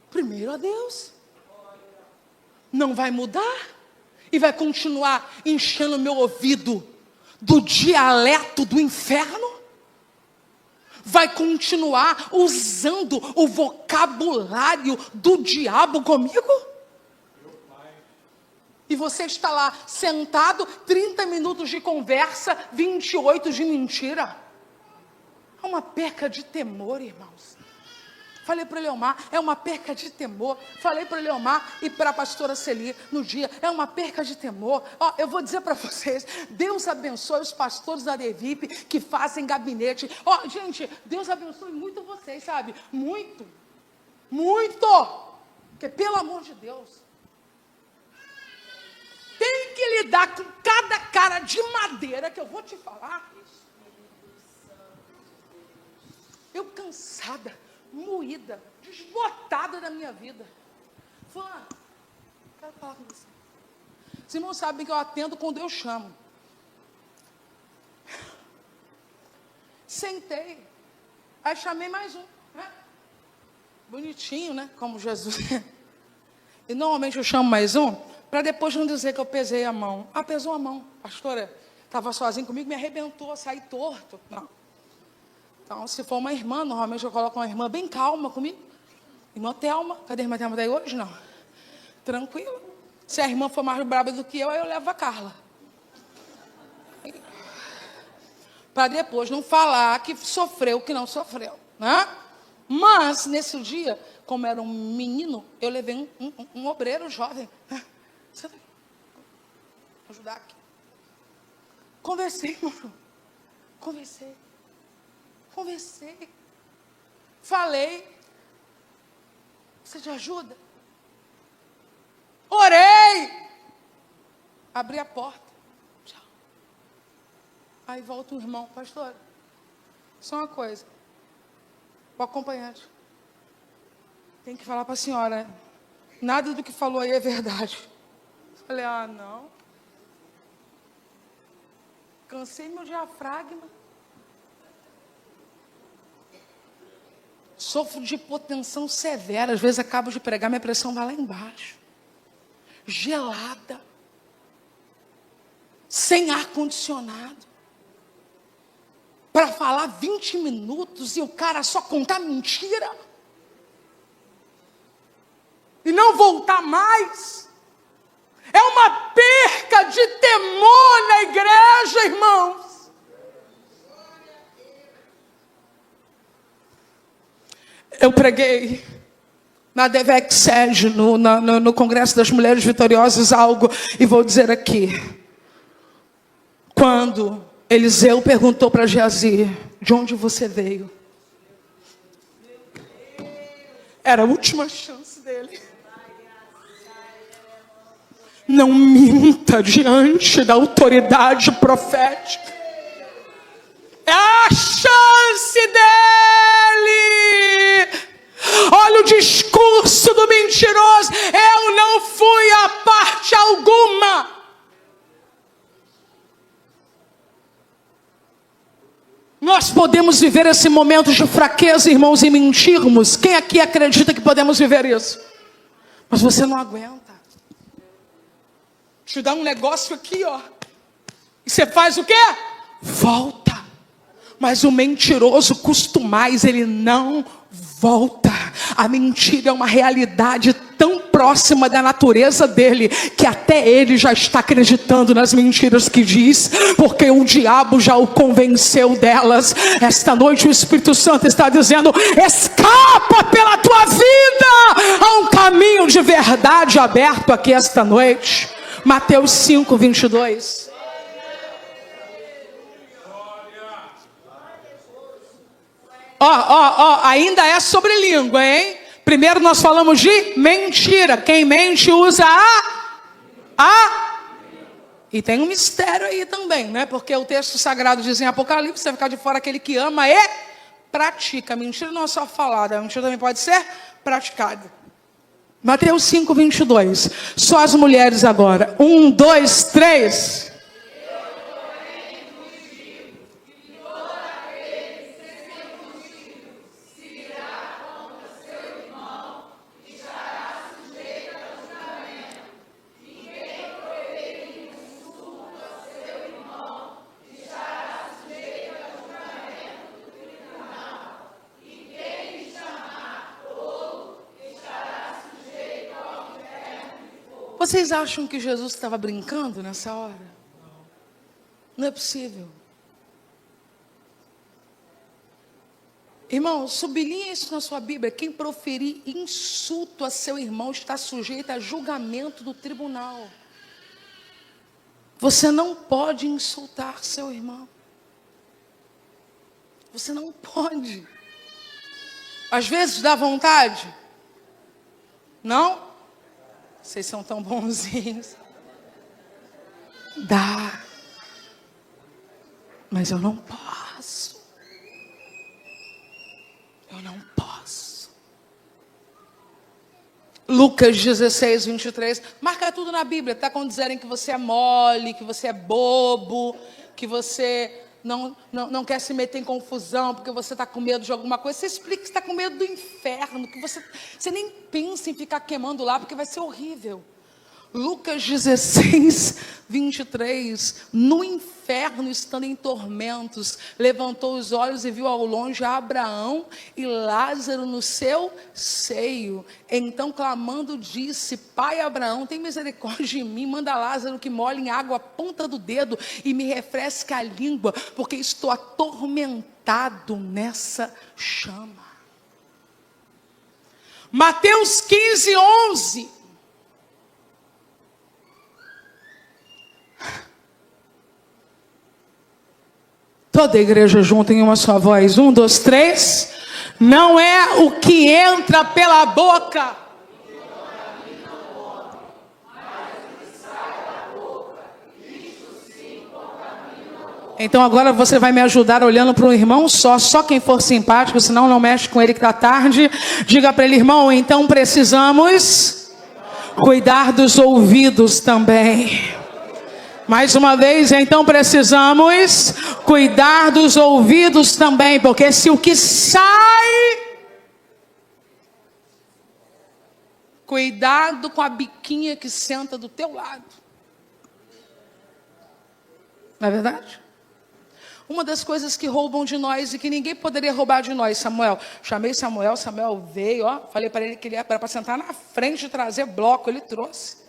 Primeiro a Deus. Não vai mudar? E vai continuar enchendo meu ouvido do dialeto do inferno? Vai continuar usando o vocabulário do diabo comigo? E você está lá, sentado, 30 minutos de conversa, 28 de mentira. É uma perca de temor, irmãos. Falei para o Leomar, é uma perca de temor. Falei para o Leomar e para a pastora Celi no dia, é uma perca de temor. Ó, eu vou dizer para vocês, Deus abençoe os pastores da DEVIP que fazem gabinete. Ó, gente, Deus abençoe muito vocês, sabe? Muito, muito. Porque pelo amor de Deus, tem que lidar com cada cara de madeira que eu vou te falar. Eu cansada, moída, desbotada da minha vida. Fulano, quero falar com você. Os irmãos sabem que eu atendo quando eu chamo. Sentei. Aí chamei mais um. Né? Bonitinho, né? Como Jesus. E normalmente eu chamo mais um, para depois não dizer que eu pesei a mão. Ah, pesou a mão. A pastora estava sozinha comigo, me arrebentou, saí torto. Não. Então, se for uma irmã, normalmente eu coloco uma irmã bem calma comigo. Irmã Thelma. Cadê a irmã Thelma daí hoje? Não. Tranquilo. Se a irmã for mais braba do que eu, aí eu levo a Carla. Para depois não falar que sofreu o que não sofreu. Né? Mas, nesse dia, como era um menino, eu levei um obreiro jovem. ajudar aqui. Conversei, irmão. Conversei. Falei. Você te ajuda? Orei. Abri a porta. Tchau. Aí volta o irmão. Pastor, só uma coisa. O acompanhante tem que falar para a senhora. Nada do que falou aí é verdade. Falei, não. Cansei meu diafragma. Sofro de hipotensão severa. Às vezes acabo de pregar, minha pressão vai lá embaixo. Gelada. Sem ar-condicionado. Para falar 20 minutos e o cara só contar mentira. E não voltar mais. É uma perca de temor na igreja, irmãos. Eu preguei na DVEC Sede, no Congresso das Mulheres Vitoriosas, algo, e vou dizer aqui. Quando Eliseu perguntou para Geazi, de onde você veio? Era a última chance dele. Não minta diante da autoridade profética. É a chance dele. Olha o discurso do mentiroso. Eu não fui a parte alguma. Nós podemos viver esse momento de fraqueza, irmãos, e mentirmos. Quem aqui acredita que podemos viver isso? Mas você não aguenta. Te dá um negócio aqui, ó. E você faz o quê? Volta. Mas o mentiroso custa mais, ele não volta. A mentira é uma realidade tão próxima da natureza dele, que até ele já está acreditando nas mentiras que diz, porque o diabo já o convenceu delas. Esta noite o Espírito Santo está dizendo, escapa pela tua vida. Há um caminho de verdade aberto aqui esta noite. Mateus 5, 22. Ainda é sobre língua, hein? Primeiro nós falamos de mentira. Quem mente usa E tem um mistério aí também, né? Porque o texto sagrado diz em Apocalipse, você ficar de fora aquele que ama e pratica. Mentira não é só falada, a mentira também pode ser praticada. Mateus 5, 22. Só as mulheres agora. 1, 2, 3. Vocês acham que Jesus estava brincando nessa hora? Não é possível. Irmão, sublinhe isso na sua Bíblia. Quem proferir insulto a seu irmão está sujeito a julgamento do tribunal. Você não pode insultar seu irmão. Você não pode. Às vezes dá vontade. Não? Vocês são tão bonzinhos. Dá. Mas eu não posso. Eu não posso. Lucas 16, 23. Marca tudo na Bíblia. Tá? Quando dizerem que você é mole, que você é bobo, que você não quer se meter em confusão porque você está com medo de alguma coisa. Você explica que está com medo do inferno, que você nem pensa em ficar queimando lá porque vai ser horrível. Lucas 16, 23. No inferno, estando em tormentos, levantou os olhos e viu ao longe Abraão e Lázaro no seu seio. Então, clamando, disse: Pai Abraão, tem misericórdia de mim, manda Lázaro que molhe em água a ponta do dedo e me refresque a língua, porque estou atormentado nessa chama. Mateus 15, 11. Toda a igreja junto em uma só voz. 1, 2, 3. Não é o que entra pela boca. Então agora você vai me ajudar olhando para um irmão só quem for simpático, senão não mexe com ele que está tarde. Diga para ele, irmão, então precisamos cuidar dos ouvidos também. Mais uma vez, então precisamos cuidar dos ouvidos também, porque se o que sai... Cuidado com a biquinha que senta do teu lado. Não é verdade? Uma das coisas que roubam de nós e que ninguém poderia roubar de nós, Samuel. Chamei Samuel veio, falei para ele que ele era para sentar na frente e trazer bloco, ele trouxe.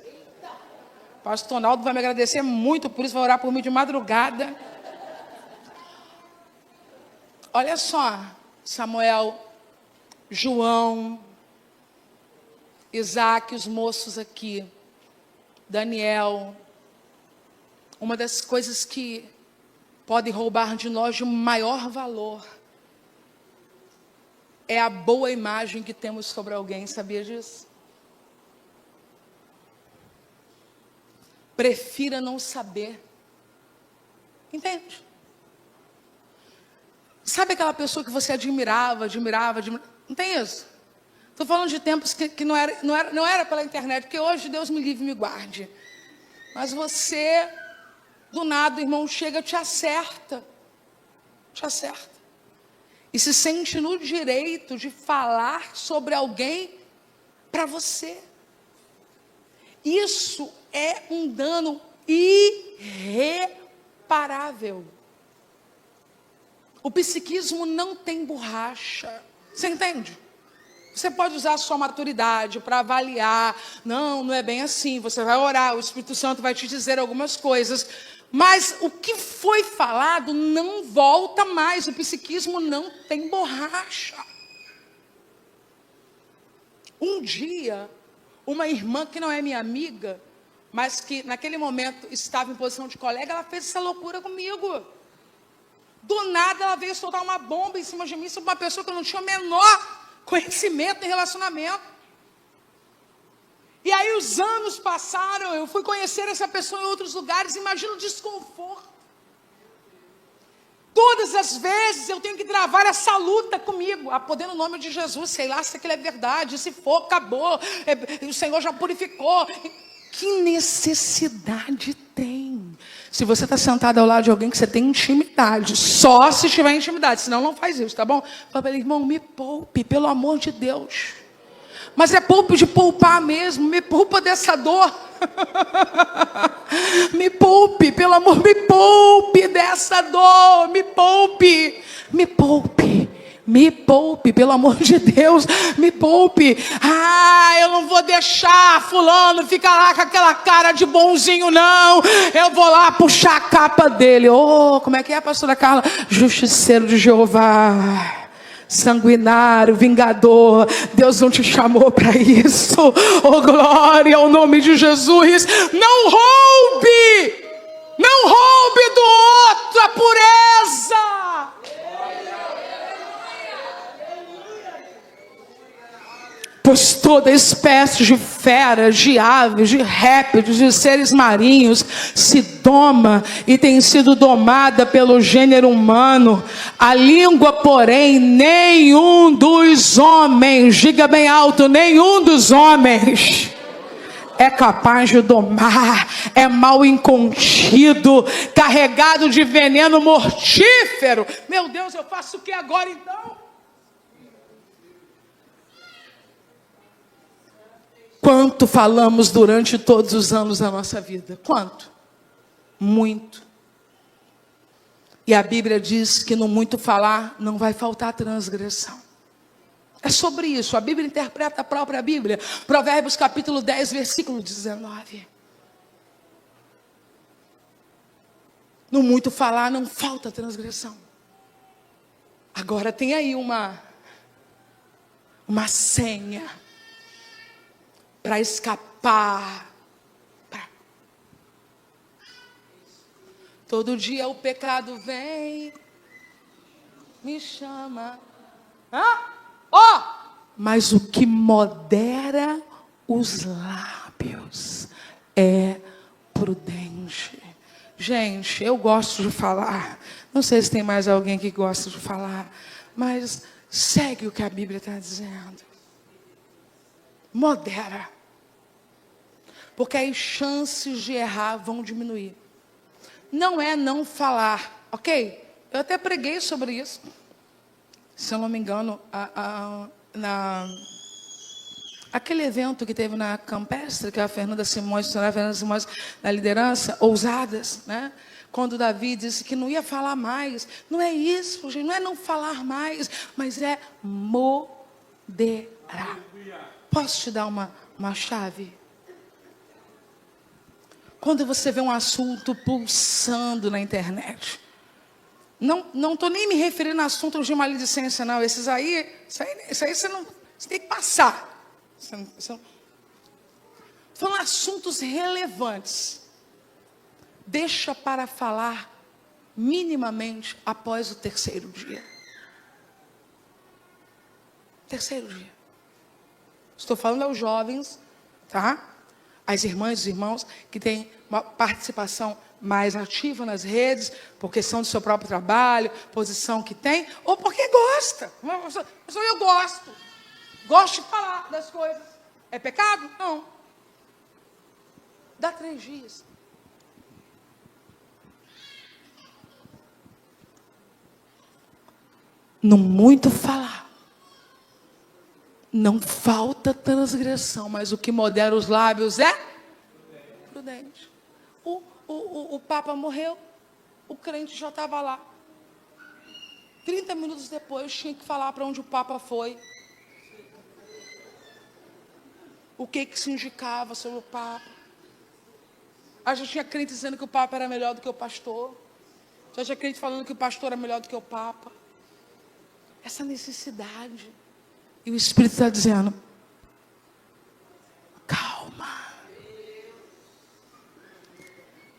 Pastor Naldo vai me agradecer muito por isso, vai orar por mim de madrugada. Olha só, Samuel, João, Isaac, os moços aqui, Daniel. Uma das coisas que podem roubar de nós de maior valor é a boa imagem que temos sobre alguém, sabia disso? Prefira não saber. Entende? Sabe aquela pessoa que você admirava? Não tem isso? Estou falando de tempos que não era pela internet, porque hoje Deus me livre e me guarde. Mas você, do nada, o irmão chega, te acerta. E se sente no direito de falar sobre alguém para você. Isso é um dano irreparável. O psiquismo não tem borracha. Você entende? Você pode usar a sua maturidade para avaliar. Não é bem assim. Você vai orar, o Espírito Santo vai te dizer algumas coisas. Mas o que foi falado não volta mais. O psiquismo não tem borracha. Um dia, uma irmã que não é minha amiga, mas que naquele momento estava em posição de colega, ela fez essa loucura comigo. Do nada ela veio soltar uma bomba em cima de mim sobre uma pessoa que eu não tinha o menor conhecimento em relacionamento. E aí os anos passaram, eu fui conhecer essa pessoa em outros lugares, imagina o desconforto. Todas as vezes eu tenho que travar essa luta comigo, a poder no nome de Jesus, sei lá se aquilo é verdade, se for, acabou, o Senhor já purificou. Que necessidade tem? Se você está sentado ao lado de alguém que você tem intimidade, só se tiver intimidade, senão não faz isso, tá bom? Fala para ele, irmão, me poupe, pelo amor de Deus. Mas é poupe de poupar mesmo, me poupa dessa dor. Me poupe, pelo amor, me poupe dessa dor, me poupe, pelo amor de Deus, me poupe. Eu não vou deixar fulano ficar lá com aquela cara de bonzinho, não. Eu vou lá puxar a capa dele. Como é que é, pastora Carla? Justiceiro de Jeová. Sanguinário, vingador. Deus não te chamou para isso. Glória ao nome de Jesus. Não roube do outro a pureza. Pois toda espécie de feras, de aves, de répteis, de seres marinhos se doma e tem sido domada pelo gênero humano. A língua, porém, nenhum dos homens, diga bem alto, nenhum dos homens é capaz de domar. É mal incontido, carregado de veneno mortífero. Meu Deus, eu faço o que agora então? Quanto falamos durante todos os anos da nossa vida? Quanto? Muito. E a Bíblia diz que no muito falar não vai faltar transgressão. É sobre isso. A Bíblia interpreta a própria Bíblia. Provérbios capítulo 10, versículo 19. No muito falar não falta transgressão. Agora tem aí uma senha para escapar. Todo dia o pecado vem me chama. Ó! Mas o que modera os lábios é prudente. Gente, eu gosto de falar. Não sei se tem mais alguém que gosta de falar, mas segue o que a Bíblia está dizendo. Modera. Porque as chances de errar vão diminuir. Não é não falar, ok? Eu até preguei sobre isso. Se eu não me engano, aquele evento que teve na Campestre, que a Fernanda Simões, na liderança, ousadas, né? Quando Davi disse que não ia falar mais. Não é isso, gente, não é não falar mais, mas é moderar. Posso te dar uma chave? Quando você vê um assunto pulsando na internet, não estou nem me referindo a assuntos de maledicência, não. Isso aí você tem que passar. São assuntos relevantes. Deixa para falar minimamente após o terceiro dia. Terceiro dia. Estou falando aos jovens, tá? As irmãs e os irmãos que têm uma participação mais ativa nas redes, por questão do seu próprio trabalho, posição que tem, ou porque gosta. Eu gosto. Gosto de falar das coisas. É pecado? Não. Dá 3 dias. No muito falar, não falta transgressão, mas o que modera os lábios é prudente. O Papa morreu, o crente já estava lá. 30 minutos depois, tinha que falar para onde o Papa foi. O que se indicava sobre o Papa. Já tinha crente dizendo que o Papa era melhor do que o pastor. Já tinha crente falando que o pastor era melhor do que o Papa. Essa necessidade. E o Espírito está dizendo, calma.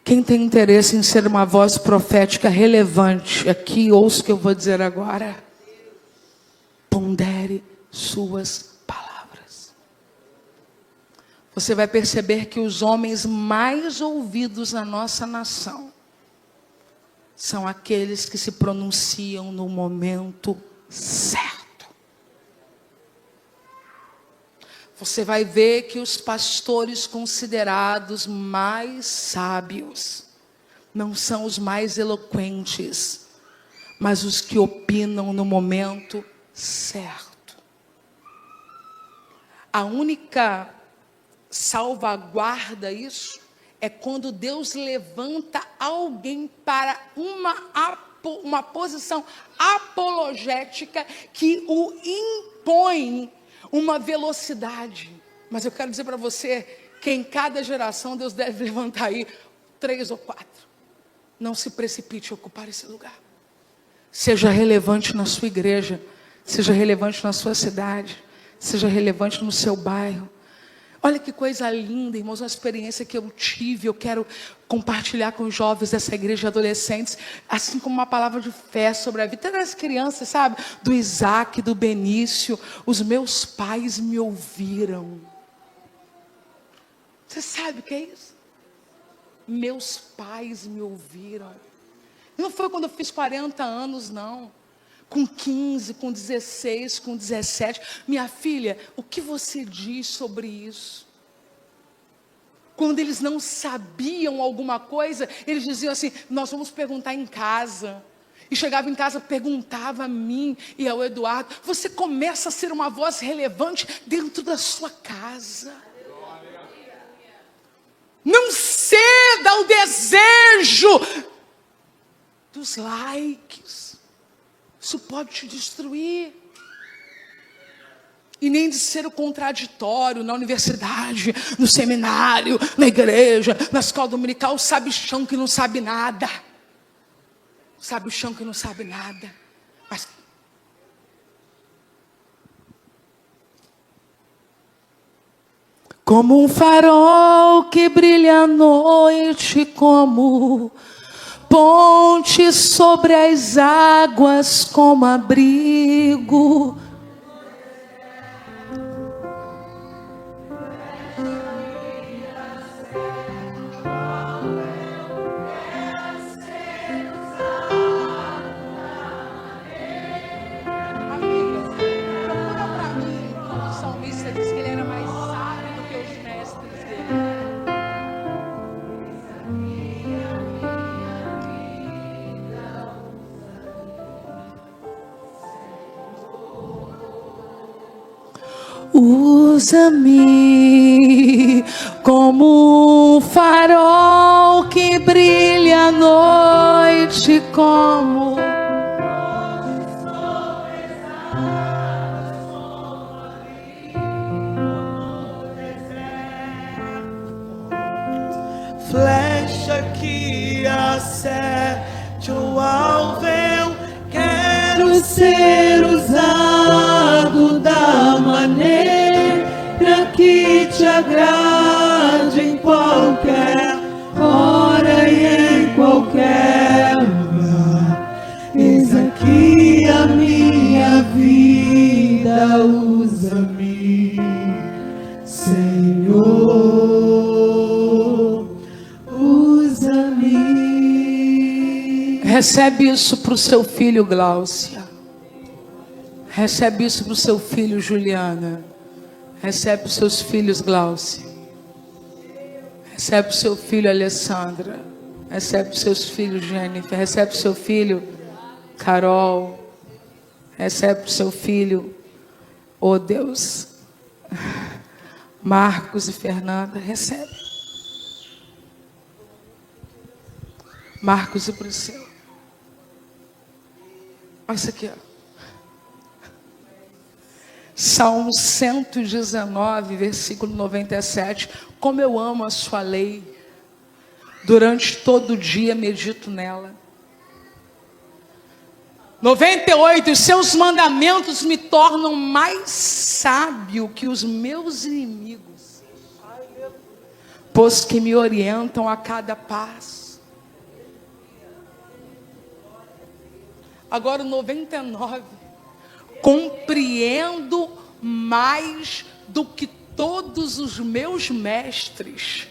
Quem tem interesse em ser uma voz profética relevante, aqui ouça o que eu vou dizer agora. Pondere suas palavras. Você vai perceber que os homens mais ouvidos na nossa nação são aqueles que se pronunciam no momento certo. Você vai ver que os pastores considerados mais sábios não são os mais eloquentes, mas os que opinam no momento certo. A única salvaguarda isso é quando Deus levanta alguém para uma posição apologética que o impõe uma velocidade. Mas eu quero dizer para você que em cada geração Deus deve levantar aí 3 ou 4. Não se precipite a ocupar esse lugar. Seja relevante na sua igreja, seja relevante na sua cidade, seja relevante no seu bairro. Olha que coisa linda, irmãos, uma experiência que eu tive, eu quero compartilhar com os jovens dessa igreja, adolescentes, assim como uma palavra de fé sobre a vida das crianças, sabe? Do Isaac, do Benício, os meus pais me ouviram. Você sabe o que é isso? Meus pais me ouviram. Não foi quando eu fiz 40 anos, não. Com 15, com 16, com 17. Minha filha, o que você diz sobre isso? Quando eles não sabiam alguma coisa, eles diziam assim, nós vamos perguntar em casa. E chegava em casa, perguntava a mim e ao Eduardo. Você começa a ser uma voz relevante dentro da sua casa. Não ceda ao desejo dos likes. Isso pode te destruir. E nem de ser o contraditório na universidade, no seminário, na igreja, na escola dominical, o sabichão que não sabe nada. O sabichão que não sabe nada. Mas como um farol que brilha à noite, como ponte sobre as águas como abrigo. Usa-me como um farol que brilha à noite, como flecha que acerte o alvo. Eu quero ser usado da maneira que te agrade, em qualquer hora e em qualquer lugar. Eis aqui a minha vida, usa-me, Senhor, usa-me. recebe isso para o seu filho, Gláucia. Recebe isso para o seu filho, Juliana. Recebe os seus filhos, Gláucia. Recebe o seu filho, Alessandra. Recebe os seus filhos, Jennifer. Recebe o seu filho, Carol. Recebe o seu filho, oh Deus, Marcos e Fernanda. Recebe. Marcos e Priscila. Olha isso aqui, ó. Salmo 119, versículo 97. Como eu amo a sua lei. Durante todo o dia medito nela. 98. Os seus mandamentos me tornam mais sábio que os meus inimigos, pois que me orientam a cada passo. Agora o 99. Compreendo mais do que todos os meus mestres,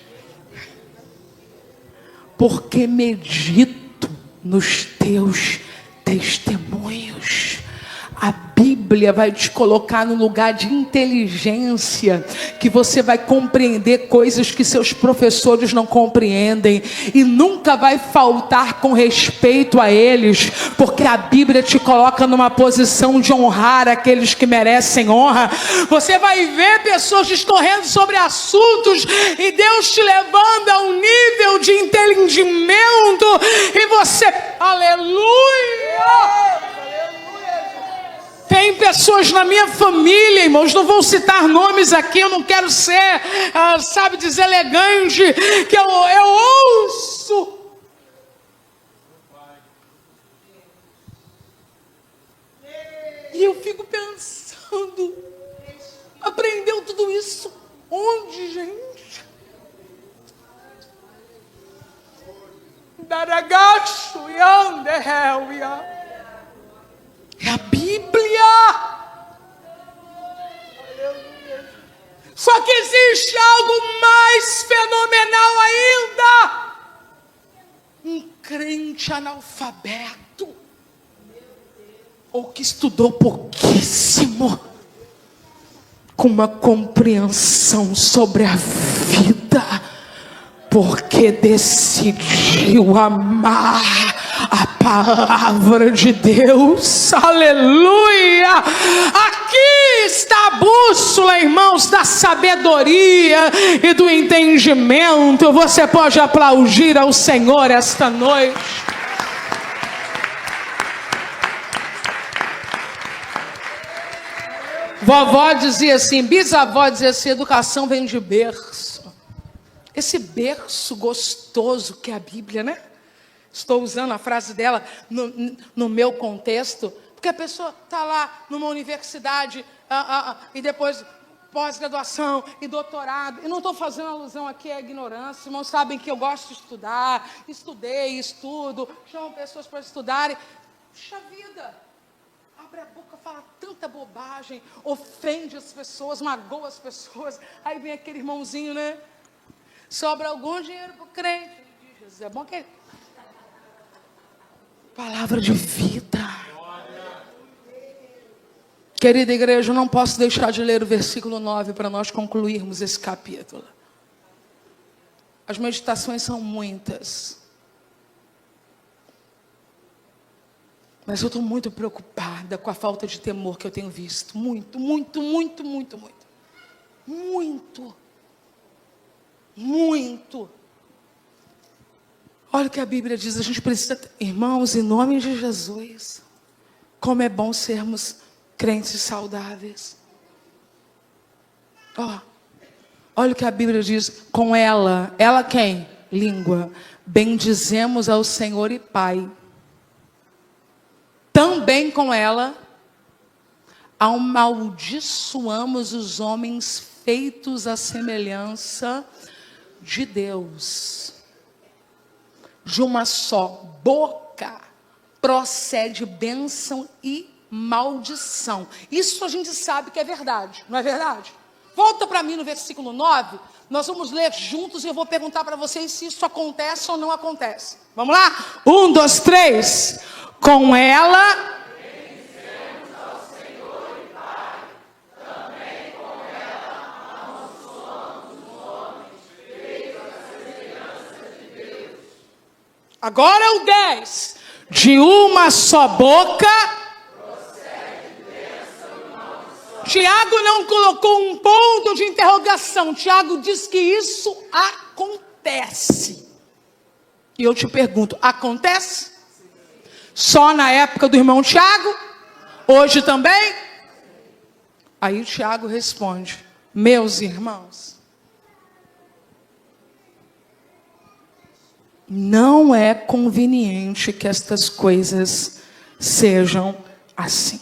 porque medito nos teus testemunhos. A Bíblia vai te colocar no lugar de inteligência, que você vai compreender coisas que seus professores não compreendem, e nunca vai faltar com respeito a eles, porque a Bíblia te coloca numa posição de honrar aqueles que merecem honra. Você vai ver pessoas discorrendo sobre assuntos, e Deus te levando a um nível de entendimento, e você, aleluia! Tem pessoas na minha família, irmãos, não vou citar nomes aqui, eu não quero ser, deselegante, que eu ouço. E eu fico pensando, aprendeu tudo isso onde, gente? Daragacho, Yanderhelia. É a Bíblia. Só que existe algo mais fenomenal ainda. Um crente analfabeto, ou que estudou pouquíssimo, com uma compreensão sobre a vida, porque decidiu amar a palavra de Deus. Aleluia! Aqui está a bússola, irmãos, da sabedoria e do entendimento. Você pode aplaudir ao Senhor esta noite. Vovó dizia assim, bisavó dizia assim, educação vem de berço. Esse berço gostoso que é a Bíblia, né? Estou usando a frase dela no meu contexto, porque a pessoa está lá numa universidade e depois pós-graduação e doutorado. E não estou fazendo alusão aqui à ignorância. Os irmãos sabem que eu gosto de estudar, estudei, estudo, chamo pessoas para estudarem. Puxa vida, abre a boca, fala tanta bobagem, ofende as pessoas, magoa as pessoas. Aí vem aquele irmãozinho, né? Sobra algum dinheiro para o crente. Ele diz, Jesus, é bom que... Palavra de vida. Querida igreja, eu não posso deixar de ler o versículo 9 para nós concluirmos esse capítulo. As meditações são muitas. Mas eu estou muito preocupada com a falta de temor que eu tenho visto. Muito. Olha o que a Bíblia diz. A gente precisa, irmãos, em nome de Jesus, como é bom sermos crentes saudáveis. Olha o que a Bíblia diz. Com ela quem? Língua. Bendizemos ao Senhor e Pai. Também com ela amaldiçoamos os homens feitos à semelhança de Deus. De uma só boca procede bênção e maldição. Isso a gente sabe que é verdade, não é verdade? Volta para mim no versículo 9, nós vamos ler juntos e eu vou perguntar para vocês se isso acontece ou não acontece. Vamos lá? 1, 2, 3. Com ela... Agora é o 10. De uma só boca. Tiago não colocou um ponto de interrogação. Tiago diz que isso acontece. E eu te pergunto, acontece? Só na época do irmão Tiago? Hoje também? Aí o Tiago responde, meus irmãos, não é conveniente que estas coisas sejam assim.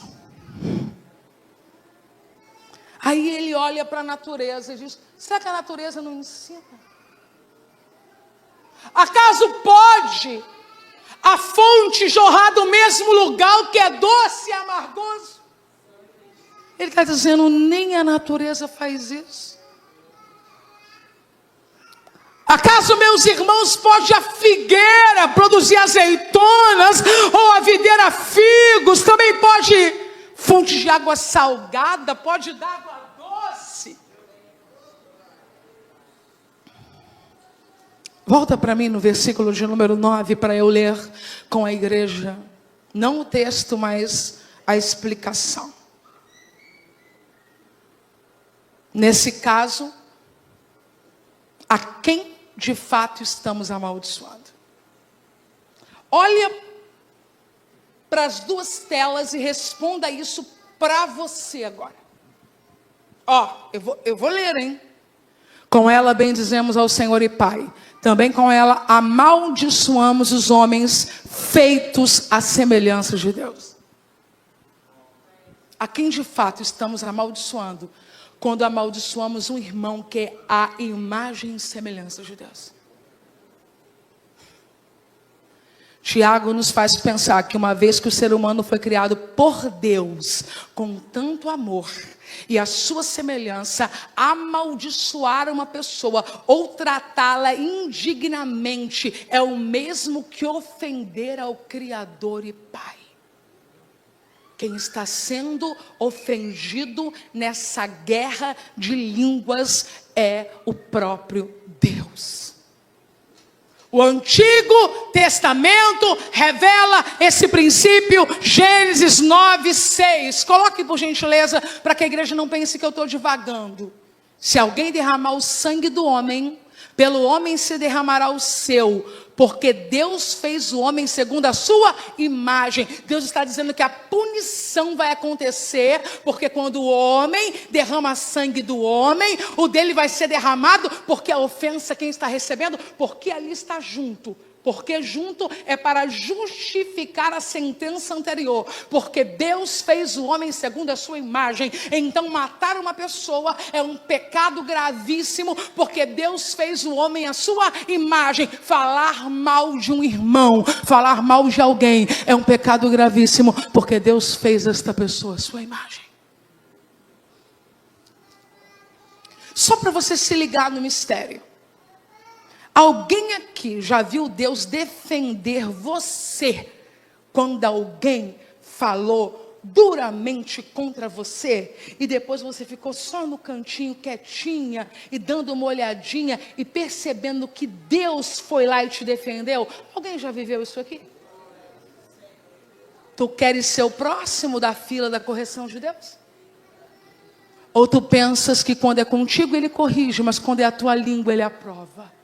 Aí ele olha para a natureza e diz, será que a natureza não ensina? Acaso pode a fonte jorrar do mesmo lugar que é doce e amargoso? Ele está dizendo, nem a natureza faz isso. Acaso, meus irmãos, pode a figueira produzir azeitonas, ou a videira figos? Também pode fonte de água salgada, pode dar água doce. Volta para mim no versículo de número 9, para eu ler com a igreja. Não o texto, mas a explicação. Nesse caso, a quem de fato estamos amaldiçoando? Olha para as duas telas e responda isso para você agora. Eu vou ler, hein? Com ela bendizemos ao Senhor e Pai. Também com ela amaldiçoamos os homens feitos à semelhança de Deus. A quem de fato estamos amaldiçoando? Quando amaldiçoamos um irmão que é a imagem e semelhança de Deus. Tiago nos faz pensar que uma vez que o ser humano foi criado por Deus, com tanto amor e a sua semelhança, amaldiçoar uma pessoa ou tratá-la indignamente é o mesmo que ofender ao Criador e Pai. Quem está sendo ofendido nessa guerra de línguas é o próprio Deus. O Antigo Testamento revela esse princípio, Gênesis 9, 6. Coloque por gentileza, para que a igreja não pense que eu estou divagando. Se alguém derramar o sangue do homem, pelo homem se derramará o seu, porque Deus fez o homem segundo a sua imagem. Deus está dizendo que a punição vai acontecer, porque quando o homem derrama sangue do homem, o dele vai ser derramado, porque a ofensa quem está recebendo, porque ali está junto Porque junto é para justificar a sentença anterior. Porque Deus fez o homem segundo a sua imagem. Então matar uma pessoa é um pecado gravíssimo. Porque Deus fez o homem à sua imagem. Falar mal de um irmão, falar mal de alguém é um pecado gravíssimo. Porque Deus fez esta pessoa à sua imagem. Só para você se ligar no mistério. Alguém aqui já viu Deus defender você quando alguém falou duramente contra você e depois você ficou só no cantinho quietinha e dando uma olhadinha e percebendo que Deus foi lá e te defendeu? Alguém já viveu isso aqui? Tu queres ser o próximo da fila da correção de Deus? Ou tu pensas que quando é contigo ele corrige, mas quando é a tua língua ele aprova?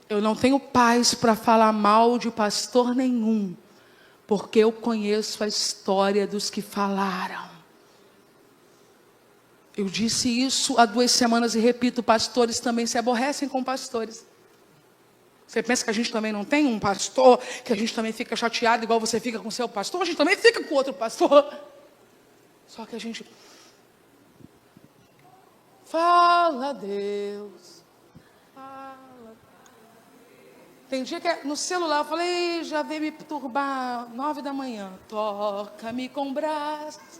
Eu não tenho paz para falar mal de pastor nenhum, porque eu conheço a história dos que falaram. Eu disse isso há 2 semanas e repito, pastores também se aborrecem com pastores. Você pensa que a gente também não tem um pastor, que a gente também fica chateado igual você fica com o seu pastor? A gente também fica com outro pastor. Só que a gente... Fala, Deus. Tem dia que no celular eu falei, já veio me turbar 9 da manhã. Toca-me com braços.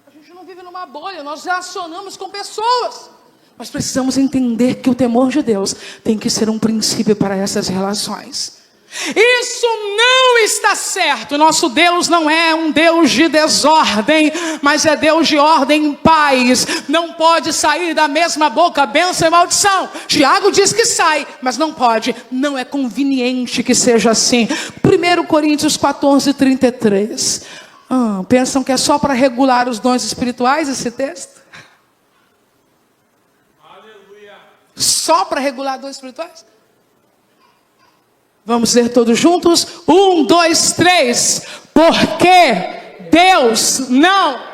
A gente não vive numa bolha, nós relacionamos com pessoas. Mas precisamos entender que o temor de Deus tem que ser um princípio para essas relações. Isso não está certo. Nosso Deus não é um Deus de desordem, mas é Deus de ordem e paz. Não pode sair da mesma boca bênção e maldição. Tiago diz que sai, mas não pode. Não é conveniente que seja assim. 1 Coríntios 14, 33. Pensam que é só para regular os dons espirituais esse texto? Aleluia. Só para regular dons espirituais? Vamos ler todos juntos? 1, 2, 3. Porque Deus não...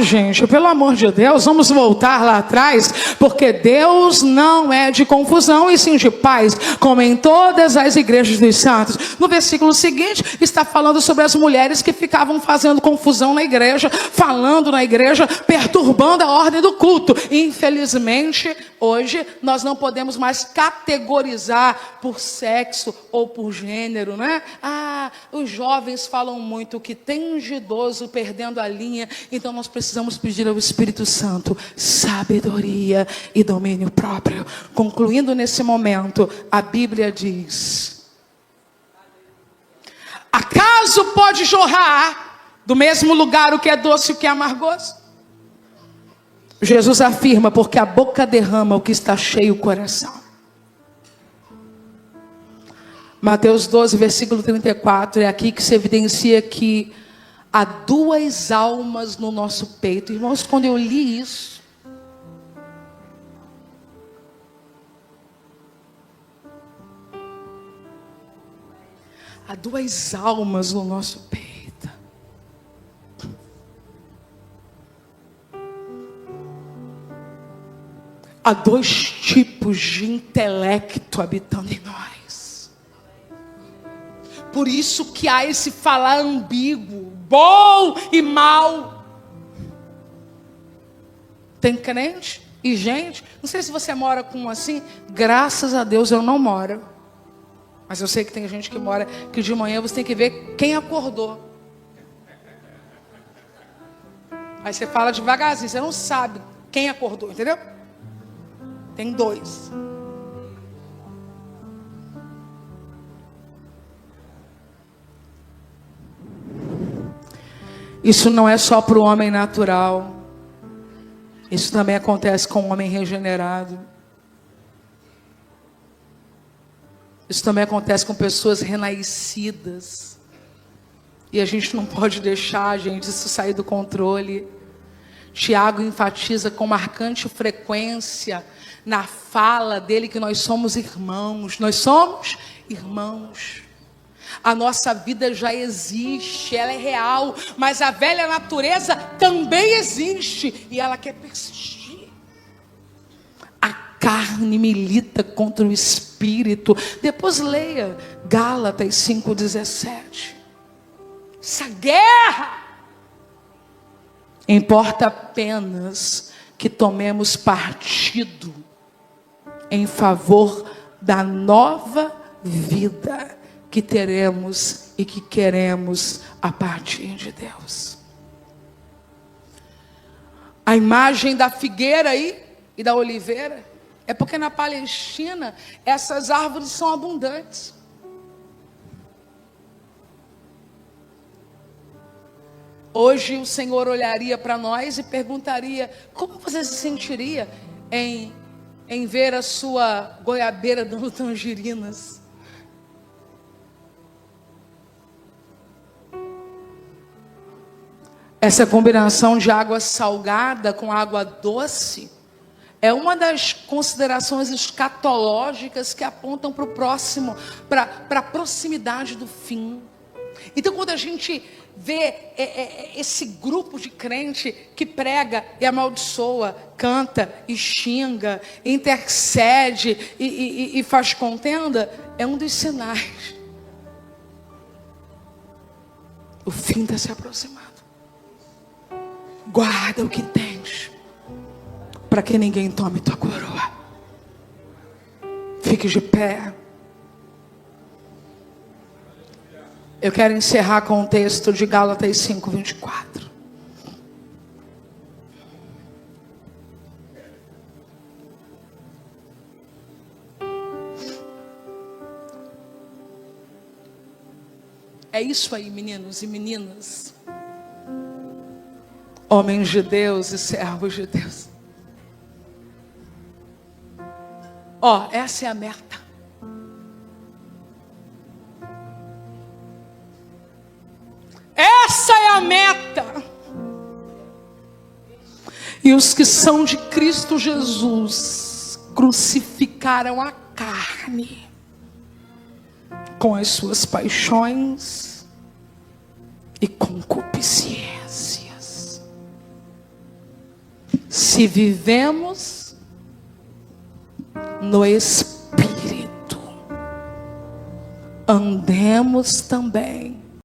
gente, pelo amor de Deus, vamos voltar lá atrás, porque Deus não é de confusão e sim de paz, como em todas as igrejas dos santos. No versículo seguinte, está falando sobre as mulheres que ficavam fazendo confusão na igreja, falando na igreja, perturbando a ordem do culto. Infelizmente, hoje, nós não podemos mais categorizar por sexo ou por gênero, né? Os jovens falam muito que tem de idoso perdendo a linha, então nós precisamos pedir ao Espírito Santo sabedoria e domínio próprio. Concluindo nesse momento, a Bíblia diz: acaso pode jorrar do mesmo lugar o que é doce e o que é amargoso? Jesus afirma, porque a boca derrama o que está cheio o coração. Mateus 12, versículo 34, é aqui que se evidencia que há 2 almas no nosso peito. Irmãos, quando eu li isso, há 2 almas no nosso peito. Há 2 tipos de intelecto habitando em nós. Por isso que há esse falar ambíguo, bom e mal. Tem crente e gente, não sei se você mora com um assim, graças a Deus eu não moro. Mas eu sei que tem gente que mora, que de manhã você tem que ver quem acordou. Aí você fala devagarzinho, você não sabe quem acordou, entendeu? Tem 2. Isso não é só para o homem natural. Isso também acontece com o homem regenerado. Isso também acontece com pessoas renascidas. E a gente não pode deixar, gente, isso sair do controle. Tiago enfatiza com marcante frequência na fala dele que nós somos irmãos. Nós somos irmãos. A nossa vida já existe, ela é real, mas a velha natureza também existe e ela quer persistir. A carne milita contra o espírito. Depois leia Gálatas 5,17. Essa guerra importa apenas que tomemos partido em favor da nova vida que teremos e que queremos a partir de Deus. A imagem da figueira aí e da oliveira é porque na Palestina essas árvores são abundantes. Hoje o Senhor olharia para nós e perguntaria: como você se sentiria em ver a sua goiabeira dando tangerinas? Essa combinação de água salgada com água doce é uma das considerações escatológicas que apontam para o próximo, para a proximidade do fim. Então, quando a gente vê esse grupo de crente que prega e amaldiçoa, canta e xinga, intercede e faz contenda, é um dos sinais. O fim está se aproximando. Guarda o que tens, para que ninguém tome tua coroa. Fique de pé. Eu quero encerrar com o texto de Gálatas 5:24. É isso aí, meninos e meninas, homens de Deus e servos de Deus. Essa é a meta. Essa é a meta. E os que são de Cristo Jesus crucificaram a carne com as suas paixões e concupiscências. Se vivemos no Espírito, andemos também